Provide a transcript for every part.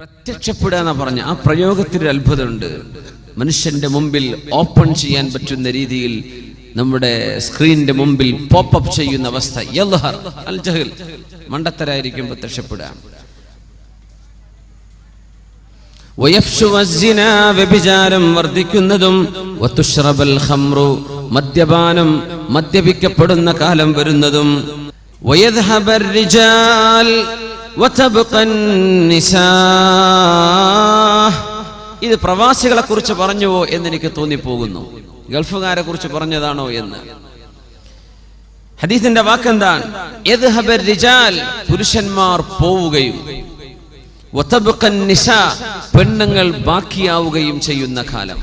പ്രത്യക്ഷപ്പെടുക എന്ന് പറഞ്ഞ ആ പ്രയോഗത്തിൽ അത്ഭുതമുണ്ട്. മനുഷ്യന്റെ മുമ്പിൽ ഓപ്പൺ ചെയ്യാൻ പറ്റുന്ന രീതിയിൽ നമ്മുടെ സ്ക്രീനിന്റെ മുമ്പിൽ പോപ്പപ്പ് ചെയ്യുന്ന അവസ്ഥ. യൽഹർ അൽ ജഹൽ, മണ്ടത്തരായിരിക്കും പ്രത്യക്ഷപ്പെടുക. വയഫ്ശു വസ്സിന, വ്യഭിചാരം വർദ്ധിക്കുന്നതും, വതുശ്റബൽ ഖംറു, മദ്യപാനം മദ്യപിക്കപ്പെടുന്ന കാലം വരുന്നതും, വയദ്ഹബർ റിജാൽ വതബ്ഖൻ നിസാ. ഇത് പ്രവാസികളെ കുറിച്ച് പറഞ്ഞുവോ എന്നെനിക്ക് തോന്നിപ്പോകുന്നു. ഗൾഫുകാരെ കുറിച്ച് പറഞ്ഞതാണോ എന്ന്. ഹദീസിന്റെ വാക്കെന്താണ്? യദ്ഹബർ റിജാൽ, പുരുഷന്മാർ പോവുകയും, വതബ്ഖൻ നിസാ, പെണ്ണുങ്ങൾ ബാക്കിയാവുകയും ചെയ്യുന്ന കാലം.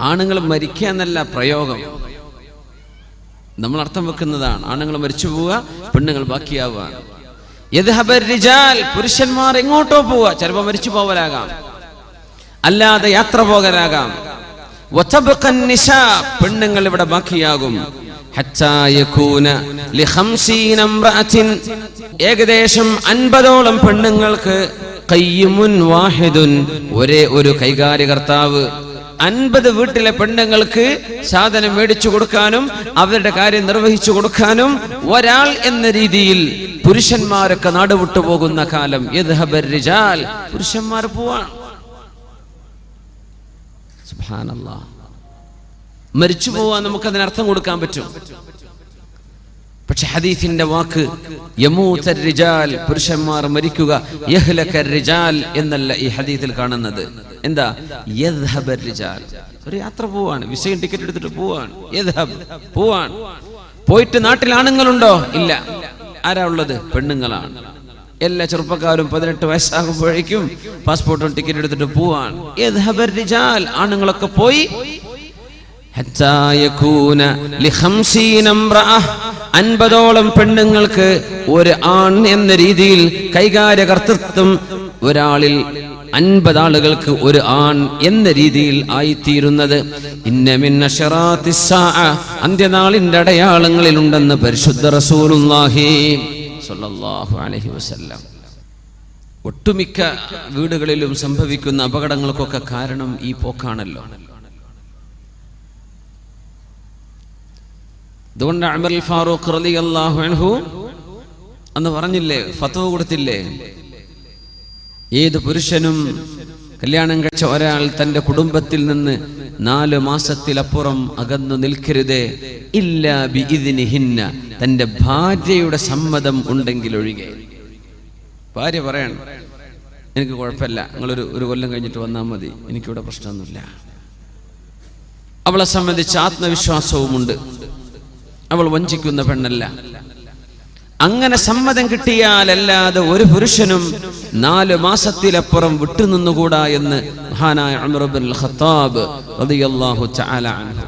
ആണുങ്ങൾ മരിക്കുക എന്നല്ല പ്രയോഗം, നമ്മൾ അർത്ഥം വെക്കുന്നതാണ്. ആണുങ്ങൾ മരിച്ചു പോവുക, പെണ്ണുങ്ങൾ ബാക്കിയാവുക. യദ്ഹബർ റിജാൽ, പുരുഷന്മാർ എങ്ങോട്ടോ പോവുക, ചിലപ്പോൾ മരിച്ചു പോവലാകാം, അല്ലാതെ യാത്ര പോകലാകാം. വതബ്ഖൻ നിസാ, പെണ്ണുങ്ങൾ ഇവിടെ ബാക്കിയാകും. ഹത്താ യകൂന ലി50 ഇംറഅത്തിൻ, ഏകദേശം 50ഓളം പെണ്ണുങ്ങൾക്ക് ഖയ്യിമുൻ വാഹിദുൻ, ഒരേ ഒരു കൈകാര്യകർത്താവ്. 50 വീട്ടിലെ പെണ്ണുങ്ങൾക്ക് സാധനം മേടിച്ചു കൊടുക്കാനും അവരുടെ കാര്യം നിർവഹിച്ചു കൊടുക്കാനും ഒരാൾ എന്ന രീതിയിൽ പുരുഷന്മാരൊക്കെ നാടുവിട്ടു പോകുന്ന കാലം. യദ്ഹബർ റിജാൽ, പുരുഷന്മാർ പോവാണ്. സുബ്ഹാനല്ലാഹ്, മരിച്ചു പോവാൻ നമുക്ക് അതിനർത്ഥം കൊടുക്കാൻ പറ്റും. പക്ഷെ ഹദീസിന്റെ വാക്ക് യമൂതർ റിജാൽ, പുരുഷന്മാർ മരിക്കുക, യഹ്ലകർ റിജാൽ എന്നല്ല ഈ ഹദീസിൽ കാണുന്നത്. എന്താ? യദ്ഹബർ റിജാൽ, ഒരു യാത്ര പോവാണ്, വിസയും ടിക്കറ്റ് എടുത്തിട്ട് പോവാണ്. യദ്ഹബ്, പോവാണ്. പോയിട്ട് നാട്ടിൽ ആണുങ്ങളുണ്ടോ? ഇല്ല. ആരാ ഉള്ളത്? പെണ്ണുങ്ങളാണ്. എല്ലാ ചെറുപ്പക്കാരും 18 വയസ്സാകുമ്പോഴേക്കും പാസ്പോർട്ടും ടിക്കറ്റ് എടുത്തിട്ട് പോവാണ്. യദ്ഹബർ റിജാൽ, ആണുങ്ങളൊക്കെ പോയി. ഹത്താ യകൂന ലി50 ഇംറഅ, 50ഓളം പെണ്ണുങ്ങൾക്ക് ഒരു ആൺ എന്ന രീതിയിൽ കൈകാര്യകർത്തൃത്വം, ഒരാളിൽ 50 ആളുകൾക്ക് ഒരു ആൺ എന്ന രീതിയിൽ ആയിത്തീരുന്നത്. ഇന്ന മിൻ അശറാത്തിസ് സാഅ, അന്ത്യനാളിന്റെ അടയാളങ്ങളിൽ ഉണ്ടെന്ന് പരിശുദ്ധ റസൂലുള്ളാഹി സ്വല്ലല്ലാഹു അലൈഹി വസല്ലം. ഒട്ടുമിക്ക വീടുകളിലും സംഭവിക്കുന്ന അപകടങ്ങൾക്കൊക്കെ കാരണം ഈ പോക്കാണല്ലോ. അതുകൊണ്ട് ഉമർ അൽ ഫാറൂഖ് റളിയല്ലാഹു അൻഹു അന്ന് പറഞ്ഞില്ലേ, ഫത്വ കൊടുത്തില്ലേ, ഏത് പുരുഷനും കല്യാണം കഴിച്ച ഒരാൾ തന്റെ കുടുംബത്തിൽ നിന്ന് 4 മാസത്തിലപ്പുറം അകന്നു നിൽക്കരുതേ, ഇല്ലാ ബിഇദ്നിഹിന്ന, തന്റെ ഭാര്യയുടെ സമ്മതം ഉണ്ടെങ്കിൽ ഒഴികെ. ഭാര്യ പറയണം, എനിക്ക് കുഴപ്പമില്ല, നിങ്ങളൊരു കൊല്ലം കഴിഞ്ഞിട്ട് വന്നാൽ മതി, എനിക്കിവിടെ പ്രശ്നമൊന്നുമില്ല. അവളെ സംബന്ധിച്ച് ആത്മവിശ്വാസവുമുണ്ട്, അവൾ വഞ്ചിക്കുന്ന പെണ്ണല്ല. അങ്ങനെ സമ്മതം കിട്ടിയാലല്ലാതെ ഒരു പുരുഷനും 4 മാസത്തിലപ്പുറം വിട്ടുനിന്നുകൂടാ എന്ന് മഹാനായ ഉമർ ഇബ്നുൽ ഖത്താബ് റളിയല്ലാഹു തആല അൻഹു.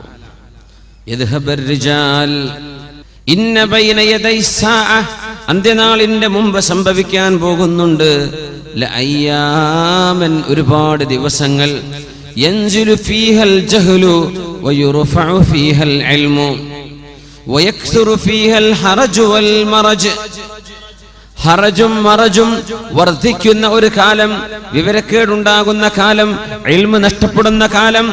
യദ്ഹബർ റിജാൽ ഇന്ന ബൈന യദൈ സാഅ, അന്ത്യനാളിന്റെ മുമ്പ് സംഭവിക്കാൻ പോകുന്നുണ്ട്. ലഅയ്യാമൻ, ഒരുപാട് ദിവസങ്ങൾ. യൻസിലു ഫീഹൽ ജഹ്ലു വയുർഫഉ ഫീഹൽ ഇൽമു വയക്സുറു ഫീഹൽ ഹറജു വൽ മറജ്, ഹറജും മറജും വർദ്ധിക്കുന്ന ഒരു കാലം, വിവരക്കേടുണ്ടാകുന്ന കാലം, ഇൽമു നഷ്ടപ്പെടുന്ന കാലം.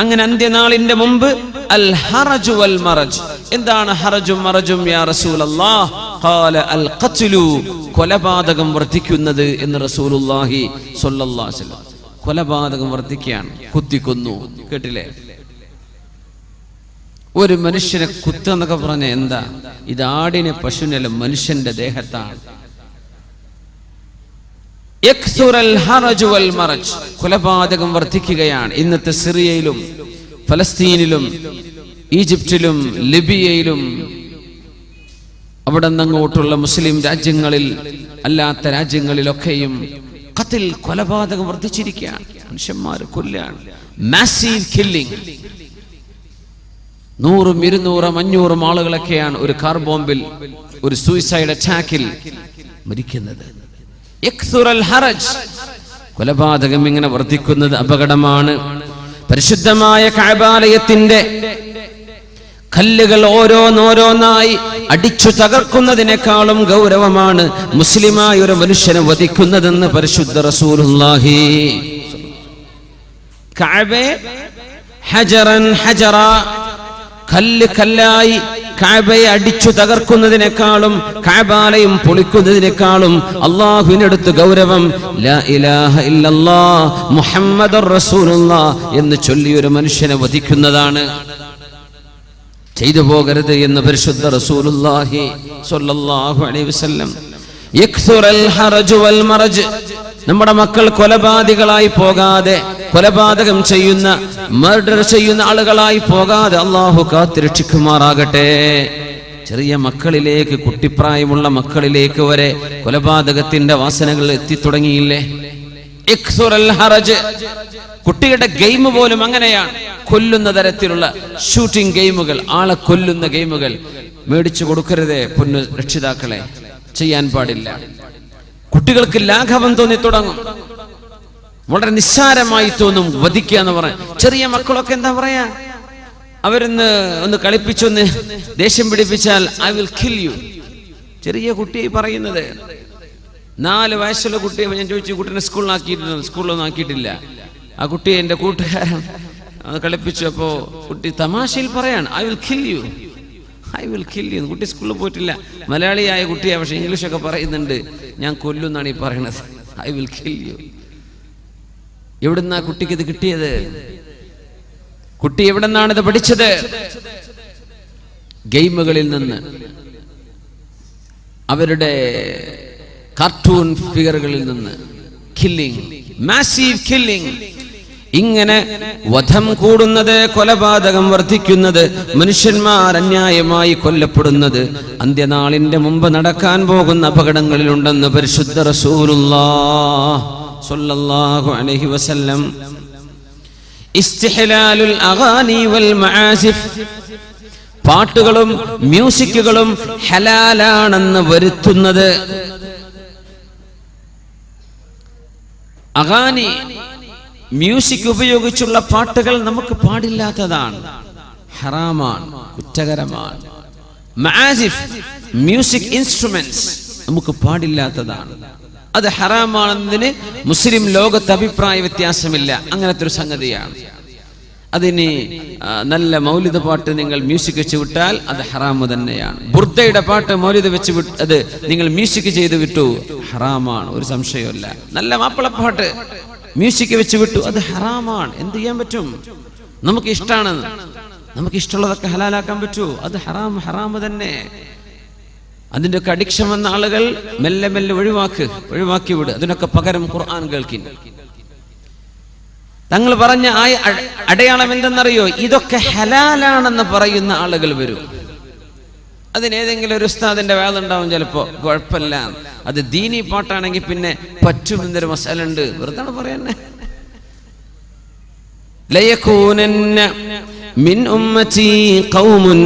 അങ്ങനെ അന്ത്യനാളിന്റെ മുമ്പ് അൽ ഹറജു വൽ മറജ്. എന്താണ് ഹറജും മറജും യാ റസൂലല്ലാഹ്? ഖാല അൽ ഖത്ലു, കൊലപാതകം വർദ്ധിക്കുന്നത് എന്ന് റസൂലുള്ളാഹി സ്വല്ലല്ലാഹു അലൈഹി വസല്ലം. കൊലപാതകം വർദ്ധിക്കുകയാണ്, കുത്തിക്കൊന്നു. കേട്ടില്ലേ? ഒരു മനുഷ്യനെ കുത്തെന്നൊക്കെ പറഞ്ഞ എന്താ? ഇത് ആടിനെ, പശുവിനല്ല, മനുഷ്യന്റെ ദേഹത്താണ്. കൊലപാതകം വർദ്ധിക്കുകയാണ്. ഇന്നത്തെ സിറിയയിലും ഫലസ്തീനിലും ഈജിപ്തിലും ലിബിയയിലും അവിടെ നിന്നങ്ങോട്ടുള്ള മുസ്ലിം രാജ്യങ്ങളിൽ അല്ലാത്ത രാജ്യങ്ങളിലൊക്കെയും ഖത്ൽ, കൊലപാതകം വർദ്ധിച്ചിരിക്കുകയാണ്. മനുഷ്യന്മാർ കൊല്ലാണ്. Massive killing. 100, 200, 500 ആളുകളൊക്കെയാണ് ഒരു കാർ ബോംബിൽ, ഒരു സൂയിസൈഡ് അറ്റാക്കിൽ മരിക്കുന്നത്. ഹറജ്, കൊലപാതകം ഇങ്ങനെ വർദ്ധിക്കുന്നത് അപകടമാണ്. പരിശുദ്ധമായ കഅബാലയത്തിന്റെ കല്ലുകൾ ഓരോന്നോരോന്നായി അടിച്ചു തകർക്കുന്നതിനേക്കാളും ഗൗരവമാണ് മുസ്ലിമായ ഒരു മനുഷ്യനെ വധിക്കുന്നതെന്ന് പരിശുദ്ധ റസൂലുള്ളാഹി. കഅബെ ഹജറൻ ഹജറ, കല്ല് കല്ലായി കഅബയെ അടിച്ചു തകർക്കുന്നതിനേക്കാളും കഅബാലയം പൊളിക്കുന്നതിനേക്കാളും അല്ലാഹുവിനടുത്ത് ഗൗരവം ലാ ഇലാഹ ഇല്ലല്ലാഹ് മുഹമ്മദുർ റസൂലുള്ളാഹ് എന്ന് ചൊല്ലി ഒരു മനുഷ്യനെ വധിക്കുന്നതാണ്. ചെയ്തു പോകരുത് എന്ന് പരിശുദ്ധ റസൂലുള്ളാഹി സ്വല്ലല്ലാഹു അലൈഹി വസല്ലം. യക്സുറൽ ഹറജു വൽ മറജ്, നമ്മുടെ മക്കൾ കൊലപാതകളായി പോകാതെ, കൊലപാതകം ചെയ്യുന്ന, മർഡർ ചെയ്യുന്ന ആളുകളായി പോകാതെ അല്ലാഹു കാത്തുരക്ഷിക്കുമാറാകട്ടെ. ചെറിയ മക്കളിലേക്ക്, കുട്ടിപ്രായമുള്ള മക്കളിലേക്ക് വരെ കൊലപാതകത്തിന്റെ വാസനകൾ എത്തിത്തുടങ്ങിയില്ലേ? ഇക്സുറൽ ഹറജ്, കുട്ടിയുടെ ഗെയിം പോലും അങ്ങനെയാണ്. കൊല്ലുന്ന തരത്തിലുള്ള ഷൂട്ടിംഗ് ഗെയിമുകൾ, ആളെ കൊല്ലുന്ന ഗെയിമുകൾ മേടിച്ചു കൊടുക്കരുതേ പൊന്നു രക്ഷിതാക്കളെ, ചെയ്യാൻ പാടില്ല. കുട്ടികൾക്ക് ലാഘവം തോന്നി തുടങ്ങും, വളരെ നിസ്സാരമായി തോന്നും വധിക്കുക എന്ന് പറയാൻ. ചെറിയ മക്കളൊക്കെ എന്താ പറയാ, ഒന്ന് കളിപ്പിച്ചൊന്ന് ദേഷ്യം പിടിപ്പിച്ചാൽ ഐ വിൽ കിൽ യു. ചെറിയ കുട്ടിയെ പറയുന്നത്. 4 വയസ്സുള്ള കുട്ടിയെ ഞാൻ ചോദിച്ചു, കുട്ടീനെ സ്കൂളിലൊന്നും ആക്കിയിട്ടില്ല. ആ കുട്ടിയെ എൻ്റെ കൂട്ടുകാരൻ കളിപ്പിച്ചു. അപ്പോൾ കുട്ടി തമാശയിൽ പറയാണ് I will kill you, I will kill you. കുട്ടി സ്കൂളിൽ പോയിട്ടില്ല, മലയാളിയായ കുട്ടിയാണ്, പക്ഷെ ഇംഗ്ലീഷൊക്കെ പറയുന്നുണ്ട്. ഞാൻ കൊല്ലുന്നാണ് ഈ പറയണത്, ഐ വിൽ കിൽ യു. എവിടുന്നാ കുട്ടിക്ക് ഇത് കിട്ടിയത്? കുട്ടി എവിടെന്നാണ് ഇത് പഠിച്ചത്? ഗെയിമുകളിൽ നിന്ന്, അവരുടെ കാർട്ടൂൺ ഫിഗറുകളിൽ നിന്ന്. Killing, massive killing. ഇങ്ങനെ വധം കൂടുന്നത്, കൊലപാതകം വർദ്ധിക്കുന്നത്, മനുഷ്യന്മാർ അന്യായമായി കൊല്ലപ്പെടുന്നത് അന്ത്യനാളിന്റെ മുമ്പ് നടക്കാൻ പോകുന്ന അപകടങ്ങളിലുണ്ടെന്ന് പരിശുദ്ധ റസൂലുള്ളാഹി സ്വല്ലല്ലാഹു അലൈഹി വസല്ലം. ഇസ്തിഹ്ലാലുൽ അഗാനി വൽ മആസിഫ്, പാട്ടുകളും മ്യൂസിക്കുകളും ഹലാലാണെന്ന് വരുത്തുന്നത്. അഗാനി, മ്യൂസിക് ഉപയോഗിച്ചുള്ള പാട്ടുകൾ നമുക്ക് പാടില്ലാത്തതാണ്, ഹറാമാണ്, കുറ്റകരമാണ്. മആസിഫ്, മ്യൂസിക് ഇൻസ്ട്രുമെന്റ്സ് നമുക്ക് പാടില്ലാത്തതാണ്, അത് ഹറാമാണെന്നതിന് മുസ്ലിം ലോകത്ത് അഭിപ്രായ വ്യത്യാസമില്ല. അങ്ങനത്തെ ഒരു സംഗതിയാണ്. അതിന് നല്ല മൗലിദ് പാട്ട് നിങ്ങൾ മ്യൂസിക് വെച്ച് വിട്ടാൽ അത് ഹറാമ് തന്നെയാണ്. ബുർദയുടെ പാട്ട് മൗലിദ് വെച്ച് അത് നിങ്ങൾ മ്യൂസിക് ചെയ്ത് വിട്ടു, ഹറാമാണ്, ഒരു സംശയമില്ല. നല്ല മാപ്പിളപ്പാട്ട് മ്യൂസിക് വെച്ച് വിട്ടു, അത് ഹറാമാണ്. എന്ത് ചെയ്യാൻ പറ്റും? നമുക്ക് ഇഷ്ടമാണ്, നമുക്ക് ഇഷ്ടമുള്ളതൊക്കെ ഹലാലാക്കാൻ പറ്റൂ? അത് ഹറാമ് തന്നെ. അതിന്റെ ഒക്കെ അഡിക്ഷൻ വന്ന ആളുകൾ മെല്ലെ മെല്ലെ ഒഴിവാക്കി വിട്. അതിനൊക്കെ പകരം ഖുർആൻ കേൾക്കിൻ. തങ്ങൾ പറഞ്ഞ അടയാളം എന്തെന്നറിയോ? ഇതൊക്കെ ഹലാലാണെന്ന് പറയുന്ന ആളുകൾ വരും. അതിനേതെങ്കിലും ഒരു ഉസ്താദിന്റെ വേദുണ്ടാവും, ചിലപ്പോ കുഴപ്പമില്ല, അത് ദീനി പാട്ടാണെങ്കിൽ പിന്നെ പറ്റുമെന്നൊരു മസാല ഉണ്ട്. വെറുതെ പറയാന്നെ. ലയകൂനന്ന മിൻ ഉമ്മതി ഖൗമുൻ,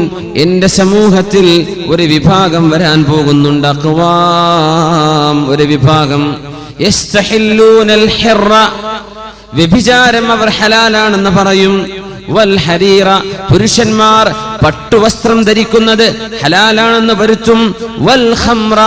എന്റെ സമൂഹത്തിൽ ഒരു വിഭാഗം വരാൻ പോകുന്നുണ്ട്. അഖ്വാം, ഒരു വിഭാഗം. യസ്തഹില്ലൂനൽ ഹിറ, വ്യഭിചാരം അവർ ഹലാലാണെന്ന് പറയും. വൽ ഹരീറ, പുരുഷന്മാർ പട്ടുവസ്ത്രം ധരിക്കുന്നത് ഹലാലാണെന്ന് വരുത്തും. വൽ ഖംറ,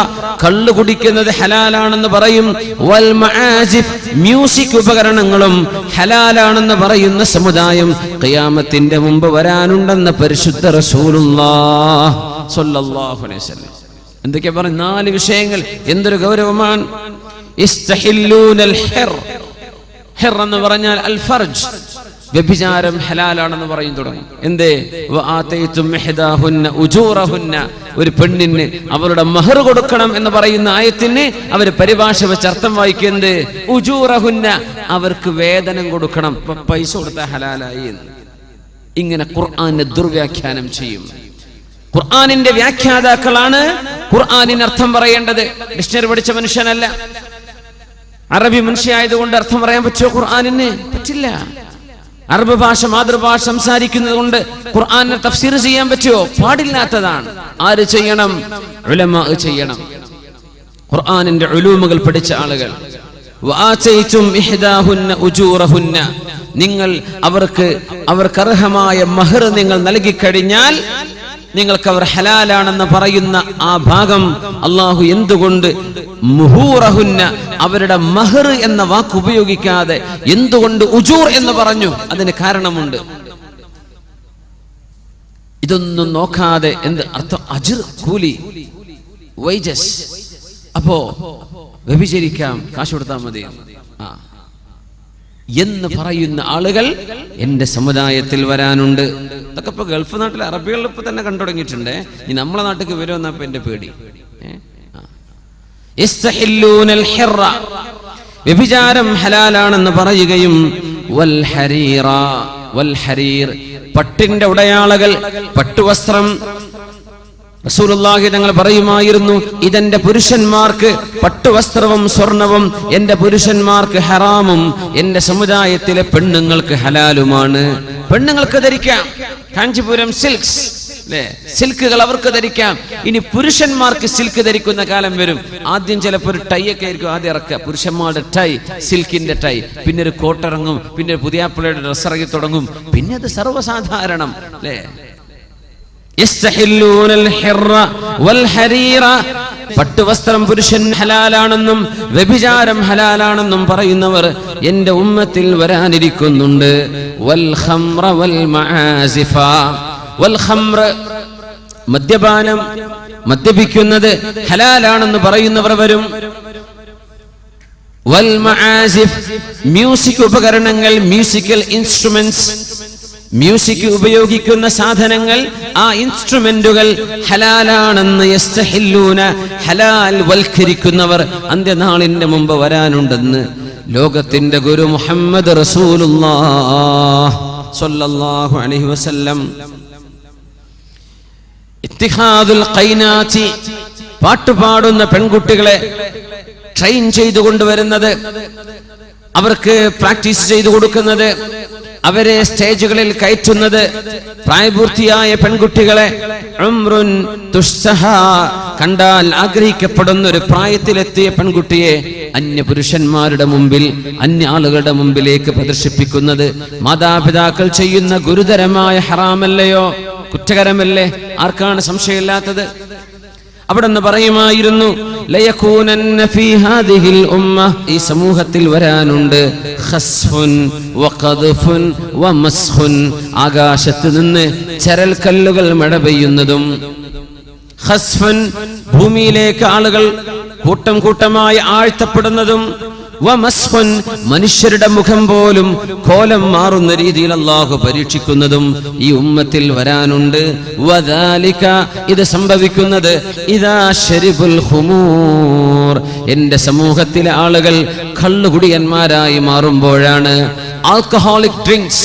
കള്ളു കുടിക്കുന്നത് ഹലാലാണെന്ന് പറയും. വൽ മആസിഫ്, മ്യൂസിക് ഉപകരണങ്ങളും ഹലാലാണെന്ന് പറയുന്ന സമുദായം ഖിയാമത്തിന്റെ മുമ്പ് വരാനുണ്ടെന്ന് പരിശുദ്ധ റസൂലുള്ളാഹി സ്വല്ലല്ലാഹു അലൈഹി വസല്ലം. എന്തൊക്കെയാ പറഞ്ഞ 4 വിഷയങ്ങൾ? എന്തൊരു ഗൗരവമാണ്. ഇസ്തഹില്ലൂനൽ ഹിർ, ഹിർ എന്ന് പറഞ്ഞാൽ അൽ ഫർജ്, വ്യഭിചാരം ഹലാലാണെന്ന് പറയും തുടങ്ങി. എന്തേ? വആതൈതും ഇഹ്ദാഹുന്ന ഉജൂറഹുന്ന, ഒരു പെണ്ണിന് അവരുടെ മഹർ കൊടുക്കണം എന്ന് പറയുന്ന ആയത്തിന് അവർ പരിഭാഷ വെച്ച് അർത്ഥം വായിക്കുന്നത് ഉജൂറഹുന്ന, അവർക്ക് വേതനം കൊടുക്കണം, പൈസ കൊടുത്താൽ ഹലാലായി. ഇങ്ങനെ ഖുർആനെ ദുർവ്യാഖ്യാനം ചെയ്യും. ഖുർആനിന്റെ വ്യാഖ്യാതാക്കളാണ് ഖുർആനിന് അർത്ഥം പറയേണ്ടത്. ഡിക്ഷണറി പഠിച്ച മനുഷ്യനല്ല. അറബി മനുഷ്യയായതുകൊണ്ട് അർത്ഥം പറയാൻ പറ്റുമോ ഖുർആനിന്? പറ്റില്ല. അറബ് ഭാഷ മാതൃഭാഷ സംസാരിക്കുന്നത് കൊണ്ട് ഖുർആനെ തഫ്സീർ ചെയ്യാൻ പറ്റുമോ? പാടില്ലാത്തതാണ്. ആര് ചെയ്യണം? ഉലമാ ചെയ്യണം. ഖുർആനിന്റെ ഉലൂമുകൾ പഠിച്ച ആളുകൾ. വആതൈതും ഇഹ്ദാഹുന്ന ഉജൂറഹുന്ന, നിങ്ങൾ അവർക്ക് അർഹമായ മഹർ നിങ്ങൾ നൽകിക്കഴിഞ്ഞാൽ നിങ്ങൾക്ക് അവർ ഹലാലാണെന്ന് പറയുന്ന ആ ഭാഗം അള്ളാഹു എന്തുകൊണ്ട് മുഹൂറഹുന്ന, അവരുടെ മഹർ എന്ന വാക്ക് ഉപയോഗിക്കാതെ എന്തുകൊണ്ട് ഉജൂർ എന്ന് പറഞ്ഞു? അതിന് കാരണമുണ്ട്. ഇതൊന്നും നോക്കാതെ എന്ത് അർത്ഥം? അജ്ർ, കൂലി, വൈജസ്. അപ്പോ വ്യഭിചരിക്കാം, കാശ് കൊടുത്താൽ മതി എന്ന് പറയുന്ന ആളുകൾ എന്റെ സമുദായത്തിൽ വരാനുണ്ട്. ഇതൊക്കെ ഇപ്പൊ ഗൾഫ് നാട്ടിലെ അറബികളിൽ ഇപ്പൊ തന്നെ കണ്ടു തുടങ്ങിയിട്ടുണ്ട്. ഇനി നമ്മളെ നാട്ടിലേക്ക് വരുമെന്നപ്പോ എന്റെ പേടി. വ്യഭിചാരം ഹലാലാണെന്ന് പറയുകയും വൽ ഹരീറ, വൽ ഹരീർ, പട്ടിന്റെ ഉടയാളകൾ, പട്ടുവസ്ത്രം. റസൂലുള്ളാഹി തങ്ങൾ പറയുമായിരുന്നു, ഇതെന്റെ പുരുഷന്മാർക്ക് പട്ടുവസ്ത്രവും സ്വർണവും എന്റെ പുരുഷന്മാർക്ക് ഹറാമും എന്റെ സമുദായത്തിലെ പെണ്ണുങ്ങൾക്ക് ഹലാലുമാണ്. പെണ്ണുങ്ങൾക്ക് ധരിക്കാം കാഞ്ചീപുരം സിൽക്സ്, സിൽക്കുകൾ അവർക്ക് ധരിക്കാം. ഇനി പുരുഷന്മാർക്ക് സിൽക്ക് ധരിക്കുന്ന കാലം വരും. ആദ്യം ചിലപ്പോൾ ഒരു ടൈ ഒക്കെ ആയിരിക്കും ആദ്യം ഇറക്കുക, പുരുഷന്മാരുടെ ടൈ, സിൽക്കിന്റെ ടൈ. പിന്നെ ഒരു കോട്ടിറങ്ങും, പിന്നെ ഒരു പുതിയാപ്പിളയുടെ ഡ്രസ് ഇറങ്ങി തുടങ്ങും. പിന്നെ അത് സർവ്വസാധാരണം അല്ലേ. പട്ടുവസ്ത്രം പുരുഷൻ ഹലാലാണെന്നും വ്യഭിചാരം ഹലാലാണെന്നും പറയുന്നവർ എന്റെ ഉമ്മത്തിൽ വരാനിരിക്കുന്നുണ്ട്. വൽ ഖംറ വൽ മആസിഫ, വൽ ഖംറ, മദ്യപാനം, മദ്യപിക്കുന്നത് ഹലാലാണെന്ന് പറയുന്നവർ വരും. വൽ മആസിഫ്, മ്യൂസിക് ഉപകരണങ്ങൾ, മ്യൂസിക്കൽ ഇൻസ്ട്രുമെന്റ്സ്, മ്യൂസിക് ഉപയോഗിക്കുന്ന സാധനങ്ങൾ, ആ ഇൻസ്ട്രുമെന്റുകൾ ഹലാലാണെന്ന് യസ്തഹില്ലൂന, ഹലാൽ വൽക്കരിക്കുന്നവർ അന്ത്യനാളിന്റെ മുമ്പ് വരാനുണ്ടെന്ന് ലോകത്തിന്റെ ഗുരു മുഹമ്മദ് റസൂലുള്ളാഹി സ്വല്ലല്ലാഹു അലൈഹി വസല്ലം. ഇത്തിഖാദുൽ ഖൈനാതി, പാട്ടുപാടുന്ന പെൺകുട്ടികളെ ട്രെയിൻ ചെയ്തു കൊണ്ടുവരുന്നത്, അവർക്ക് പ്രാക്ടീസ് ചെയ്തു കൊടുക്കുന്നത്, അവരെ സ്റ്റേജുകളിൽ കയറ്റുന്നത്, പ്രായപൂർത്തിയായ പെൺകുട്ടികളെ ഉംറുൻ തുഷ്തഹ, കണ്ടാൽ ആഗ്രഹിക്കപ്പെടുന്ന ഒരു പ്രായത്തിലെത്തിയ പെൺകുട്ടിയെ അന്യ പുരുഷന്മാരുടെ മുമ്പിൽ, അന്യ ആളുകളുടെ മുമ്പിലേക്ക് പ്രദർശിപ്പിക്കുന്നത് മാതാപിതാക്കൾ ചെയ്യുന്ന ഗുരുതരമായ ഹറാമല്ലയോ, കുറ്റകരമല്ലേ? ആർക്കാണ് സംശയമില്ലാത്തത്? അവിടെ നിന്ന് പറയുമായിരുന്നു, ലയകൂനന്ന ഫീ ഹാദിഹിൽ ഉമ്മ, ഈ സമൂഹത്തിൽ വരാനുണ്ട് ഖസ്ഫുൻ വഖദ്ഫുൻ വമസ്ഖുൻ, ആകാശത്ത് നിന്ന് ചരൽ കല്ലുകൾ മഴ പെയ്യുന്നതും, ഖസ്ഫുൻ, ഭൂമിയിലേക്ക് ആളുകൾ കൂട്ടം കൂട്ടമായി ആഴ്ത്തപ്പെടുന്നതും, വമസ്ഖുൻ, മനുഷ്യരുടെ മുഖം പോലും കോലം മാറുന്ന രീതിയിൽ അല്ലാഹു പരീക്ഷിക്കുന്നതും ഈ ഉമ്മത്തിൽ വരാനുണ്ട്. വദാലിക, ഇത് സംഭവിക്കുന്നത് ഇദാ ശരിബുൽ ഖുമൂർ, എന്റെ സമൂഹത്തിലെ ആളുകൾ കള്ളുകുടിയന്മാരായി മാറുമ്പോഴാണ്. ആൽക്കഹോളിക് ഡ്രിങ്ക്സ്,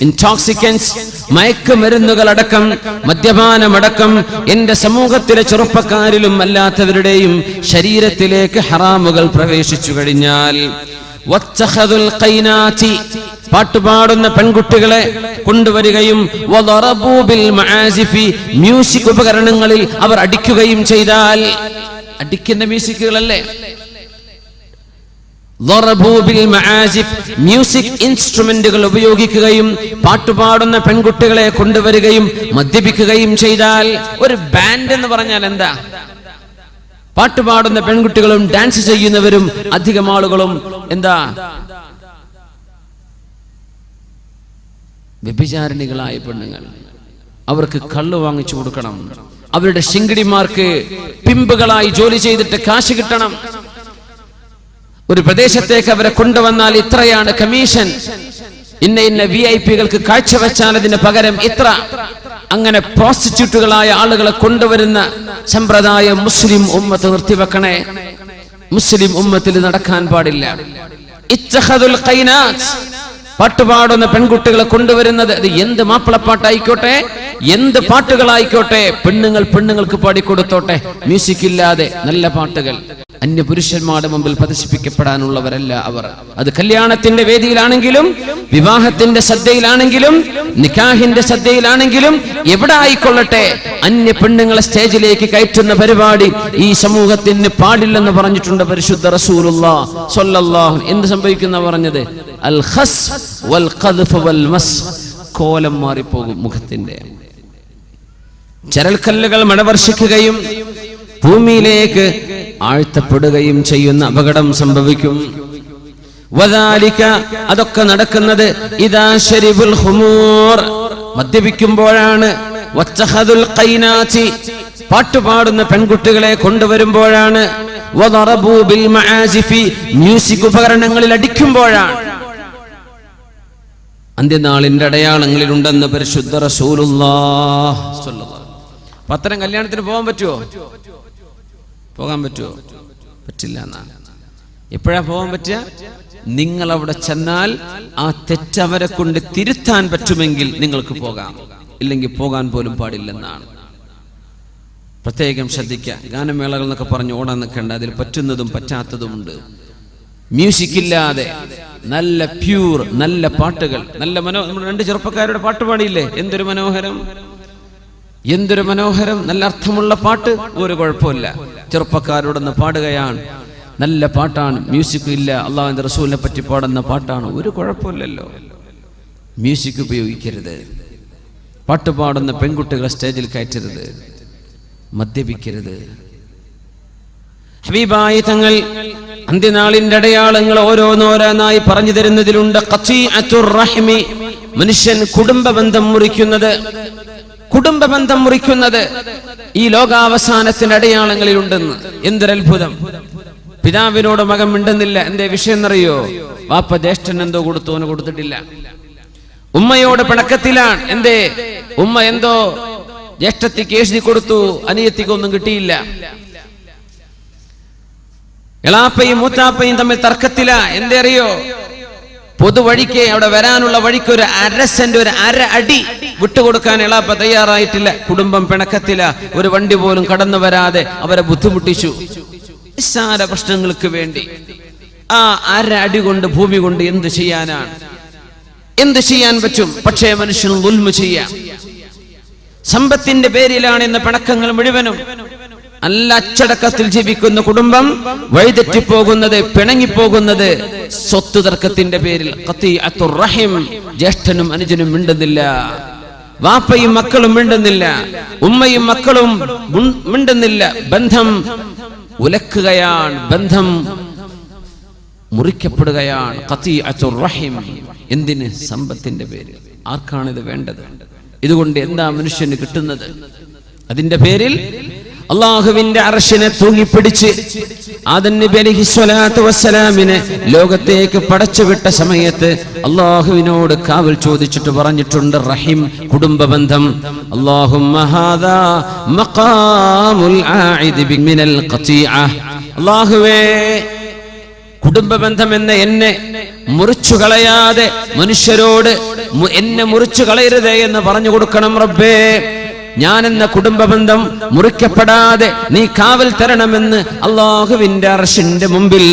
ഇൻടോക്സിക്കൻസ്, മയക്കുമരുന്നുകളടക്കം, മദ്യപാനമടക്കം എന്റെ സമൂഹത്തിലെ ചെറുപ്പക്കാരിലും അല്ലാത്തവരുടെയും ശരീരത്തിലേക്ക് ഹറാമുകൾ പ്രവേശിച്ചു കഴിഞ്ഞാൽ, വത്തഖദുൽ ഖൈനാതി, പാട്ടുപാടുന്ന പെൺകുട്ടികളെ കൊണ്ടുവരികയും, വദറബൂ ബിൽ മആസിഫി, മ്യൂസിക് ഉപകരണങ്ങളിൽ അവർ അടിക്കുകയും ചെയ്താൽ, അടിക്കുന്ന മ്യൂസിക്കുകളല്ലേ, മ്യൂസിക് ഇൻസ്ട്രുമെന്റുകൾ ഉപയോഗിക്കുകയും പാട്ടുപാടുന്ന പെൺകുട്ടികളെ കൊണ്ടുവരികയും മദ്യപിക്കുകയും ചെയ്താൽ, ഒരു ബാൻഡ് എന്ന് പറഞ്ഞാൽ എന്താ? പാട്ടുപാടുന്ന പെൺകുട്ടികളും ഡാൻസ് ചെയ്യുന്നവരും അധികം ആളുകളും എന്താ? വ്യഭിചാരിണികളായ പെണ്ണുങ്ങൾ. അവർക്ക് കള്ളു വാങ്ങിച്ചു കൊടുക്കണം, അവരുടെ ശിങ്കിടിമാർക്ക് പിമ്പുകളായി ജോലി ചെയ്തിട്ട് കാശ് കിട്ടണം. ഒരു പ്രദേശത്തേക്ക് അവരെ കൊണ്ടുവന്നാൽ ഇത്രയാണ് കമ്മീഷൻ, ഇന്ന VIP-കൾക്ക് കാഴ്ചവെച്ചാൽ അതിന് പകരം ഇത്ര. അങ്ങനെ പ്രോസ്റ്റിറ്റ്യൂട്ടുകളായ ആളുകളെ കൊണ്ടുവരുന്ന സമ്പ്രദായം മുസ്ലിം ഉമ്മത്ത് നിർത്തിവെക്കണേ. മുസ്ലിം ഉമ്മത്തിൽ നടക്കാൻ പാടില്ല. ഇത്തഖദുൽ ഖൈനാത്ത്, പാട്ടുപാടുന്ന പെൺകുട്ടികളെ കൊണ്ടുവരുന്നത്, അത് എന്ത് മാപ്പിളപ്പാട്ടായിക്കോട്ടെ, എന്ത് പാട്ടുകളായിക്കോട്ടെ, പെണ്ണുങ്ങൾക്ക് പാടിക്കൊടുത്തോട്ടെ, മ്യൂസിക് ഇല്ലാതെ നല്ല പാട്ടുകൾ. അന്യ പുരുഷന്മാരുടെ മുമ്പിൽ പ്രദർശിപ്പിക്കപ്പെടാനുള്ളവരല്ല അവർ. അത് കല്യാണത്തിന്റെ വേദിയിലാണെങ്കിലും, വിവാഹത്തിന്റെ ശ്രദ്ധയിലാണെങ്കിലും, നിക്കാഹിന്റെ ശ്രദ്ധയിലാണെങ്കിലും, എവിടെ ആയിക്കൊള്ളട്ടെ, അന്യ പെണ്ണുങ്ങളെ സ്റ്റേജിലേക്ക് കയറ്റുന്ന പരിപാടി ഈ സമൂഹത്തിന് പാടില്ലെന്ന് പറഞ്ഞിട്ടുണ്ട് പരിശുദ്ധ റസൂലുള്ളാഹി സ്വല്ലല്ലാഹു. എന്ത് സംഭവിക്കുന്ന പറഞ്ഞത്? അൽ ഖസ് വൽ ഖദ്ഫ് വൽ മസ്. കോലം മാറിപ്പോകും മുഖത്തിന്റെ. ചരൽക്കല്ലുകൾ മഴവർഷിക്കുകയും ഭൂമിയിലേക്ക് ആഴ്ത്തപ്പെടുകയും ചെയ്യുന്ന അപകടം സംഭവിക്കും. വദാലിക, അതൊക്കെ നടക്കുന്നത് ഇദാ ശരിബുൽ ഖുമൂർ, മദ്യപിക്കുമ്പോഴാണ്. വത്തഖദുൽ ഖൈനാതി, പാട്ടുപാടുന്ന പെൺകുട്ടികളെ കൊണ്ടുവരുമ്പോഴാണ്. വദറബു ബിൽ മആസിഫി, മ്യൂസിക് ഉപകരണങ്ങളിൽ അടിക്കുമ്പോഴാണ്. അന്ത്യനാളിന്റെ അടയാളങ്ങളിലുണ്ടെന്ന് പരിശുദ്ധ റസൂലുള്ളാഹി സ്വല്ലല്ലാഹു. അത്തരം കല്യാണത്തിന് പോകാൻ പറ്റുമോ? പോകാൻ പറ്റുമോ? പറ്റില്ല എന്നാണ്. എപ്പോഴാ പോകാൻ പറ്റുക? നിങ്ങൾ അവിടെ ചെന്നാൽ ആ തെറ്റവരെ കൊണ്ട് തിരുത്താൻ പറ്റുമെങ്കിൽ നിങ്ങൾക്ക് പോകാം, ഇല്ലെങ്കിൽ പോകാൻ പോലും പാടില്ലെന്നാണ്. പ്രത്യേകം ശ്രദ്ധിക്കുക. ഗാനമേളകൾ എന്നൊക്കെ പറഞ്ഞ് ഓടാൻ നിൽക്കേണ്ട. അതിൽ പറ്റുന്നതും പറ്റാത്തതുമുണ്ട്. മ്യൂസിക് ഇല്ലാതെ നല്ല പ്യൂർ നല്ല പാട്ടുകൾ, നല്ല നമ്മൾ 2 ചെറുപ്പക്കാരുടെ പാട്ട് പാടിയില്ലേ? എന്തൊരു മനോഹരം, എന്തൊരു മനോഹരം. നല്ല അർത്ഥമുള്ള പാട്ട്, ഒരു കുഴപ്പമില്ല. ചെറുപ്പക്കാരോടൊന്ന് പാടുകയാണ്, നല്ല പാട്ടാണ്. മ്യൂസിക് ഇല്ല, അള്ളാഹുവിന്റെ റസൂലിനെ പറ്റി പാടുന്ന പാട്ടാണ്, ഒരു കുഴപ്പമില്ലല്ലോ. മ്യൂസിക് ഉപയോഗിക്കരുത്. പാട്ട് പാടുന്ന പെൺകുട്ടികളെ സ്റ്റേജിൽ കയറ്റരുത്. മദ്യപിക്കരുത്. ഹബീബായ തങ്ങൾ അന്ത്യനാളിന്റെ അടയാളങ്ങൾ ഓരോന്നോരോന്നായി പറഞ്ഞു തരുന്നതിലുണ്ട്. ഖതീഅത്തുർ റഹ്മി, മനുഷ്യൻ കുടുംബബന്ധം മുറിക്കുന്നത്, കുടുംബബന്ധം മുറിക്കുന്നത് ഈ ലോകാവസാനത്തിന്റെ അടയാളങ്ങളിലുണ്ടെന്ന്. എന്തൊരത്ഭുതം! പിതാവിനോട് മകൻ മിണ്ടുന്നില്ല. എന്തേ വിഷയം എന്നറിയോ? വാപ്പ ജ്യേഷ്ഠൻ എന്തോ കൊടുത്തു, അവന് കൊടുത്തിട്ടില്ല. ഉമ്മയോട് പിണക്കത്തിലാണ്. എന്തേ? ഉമ്മ എന്തോ ജ്യേഷ്ഠത്തിക്ക് എഴുതി കൊടുത്തു, അനിയത്തിക്കൊന്നും കിട്ടിയില്ല. എളാപ്പയും മൂത്താപ്പയും തമ്മിൽ തർക്കത്തില. എന്തേ അറിയോ? പൊതുവഴിക്ക് അവിടെ വരാനുള്ള വഴിക്ക് ഒരു 1/2 സെന്റ്, ഒരു 1/2 അടി വിട്ടുകൊടുക്കാൻ എളാപ്പ തയ്യാറായിട്ടില്ല. കുടുംബം പിണക്കത്തില. ഒരു വണ്ടി പോലും കടന്നു വരാതെ അവരെ ബുദ്ധിമുട്ടിച്ചു. നിസ്സാര പ്രശ്നങ്ങൾക്ക് വേണ്ടി ആ 1/2 അടി കൊണ്ട്, ഭൂമി കൊണ്ട് എന്ത് ചെയ്യാനാണ്? എന്ത് ചെയ്യാൻ പറ്റും? പക്ഷേ മനുഷ്യന് ദുൽമ ചെയ്യാം. സമ്പത്തിന്റെ പേരിലാണ് ഇന്ന് പിണക്കങ്ങൾ മുഴുവനും. നല്ല അച്ചടക്കത്തിൽ ജീവിക്കുന്ന കുടുംബം വഴിതെറ്റിപ്പോകുന്നത്, പിണങ്ങിപ്പോകുന്നത് സ്വത്ത് തർക്കത്തിന്റെ പേരിൽ. ഖതീഅത്തുർ റഹിം, ജ്യേഷ്ഠനും അനുജനും മിണ്ടുന്നില്ല, വാപ്പയും മക്കളും മിണ്ടുന്നില്ല, ഉമ്മയും മക്കളും മിണ്ടുന്നില്ല. ബന്ധം ഉലക്കുകയാണ്, ബന്ധം മുറിക്കപ്പെടുകയാണ്. ഖതീഅത്തുർ റഹിം. എന്തിന്? സമ്പത്തിന്റെ പേരിൽ. ആർക്കാണിത് വേണ്ടത്? ഇതുകൊണ്ട് എന്താ മനുഷ്യന് കിട്ടുന്നത്? അതിന്റെ പേരിൽ അള്ളാഹുവിന്റെ അർശിനെ തൂങ്ങിപ്പിടിച്ച് ആദം നബി അലൈഹിസ്സലാത്തു വസ്സലാമിനെ ലോകത്തേക്ക് പടച്ചുവിട്ട സമയത്ത് അള്ളാഹുവിനോട് കാവൽ ചോദിച്ചിട്ട് പറഞ്ഞിട്ടുണ്ട് റഹിം, കുടുംബബന്ധം. അല്ലാഹുമ്മ ഹാദാ മഖാമുൽ ആഇദ് മിനൽ ഖതീഅ. അല്ലാഹുവേ, കുടുംബബന്ധം എന്ന എന്നെ മുറിച്ചു കളയാതെ മനുഷ്യരോട് എന്നെ മുറിച്ചു കളയരുതേ എന്ന് പറഞ്ഞു കൊടുക്കണം റബ്ബേ. ഞാൻ എന്ന കുടുംബബന്ധം മുറിക്കപ്പെടാതെ നീ കാവൽ തരണമെന്ന് അള്ളാഹുവിന്റെ അർശിന്റെ മുമ്പിൽ,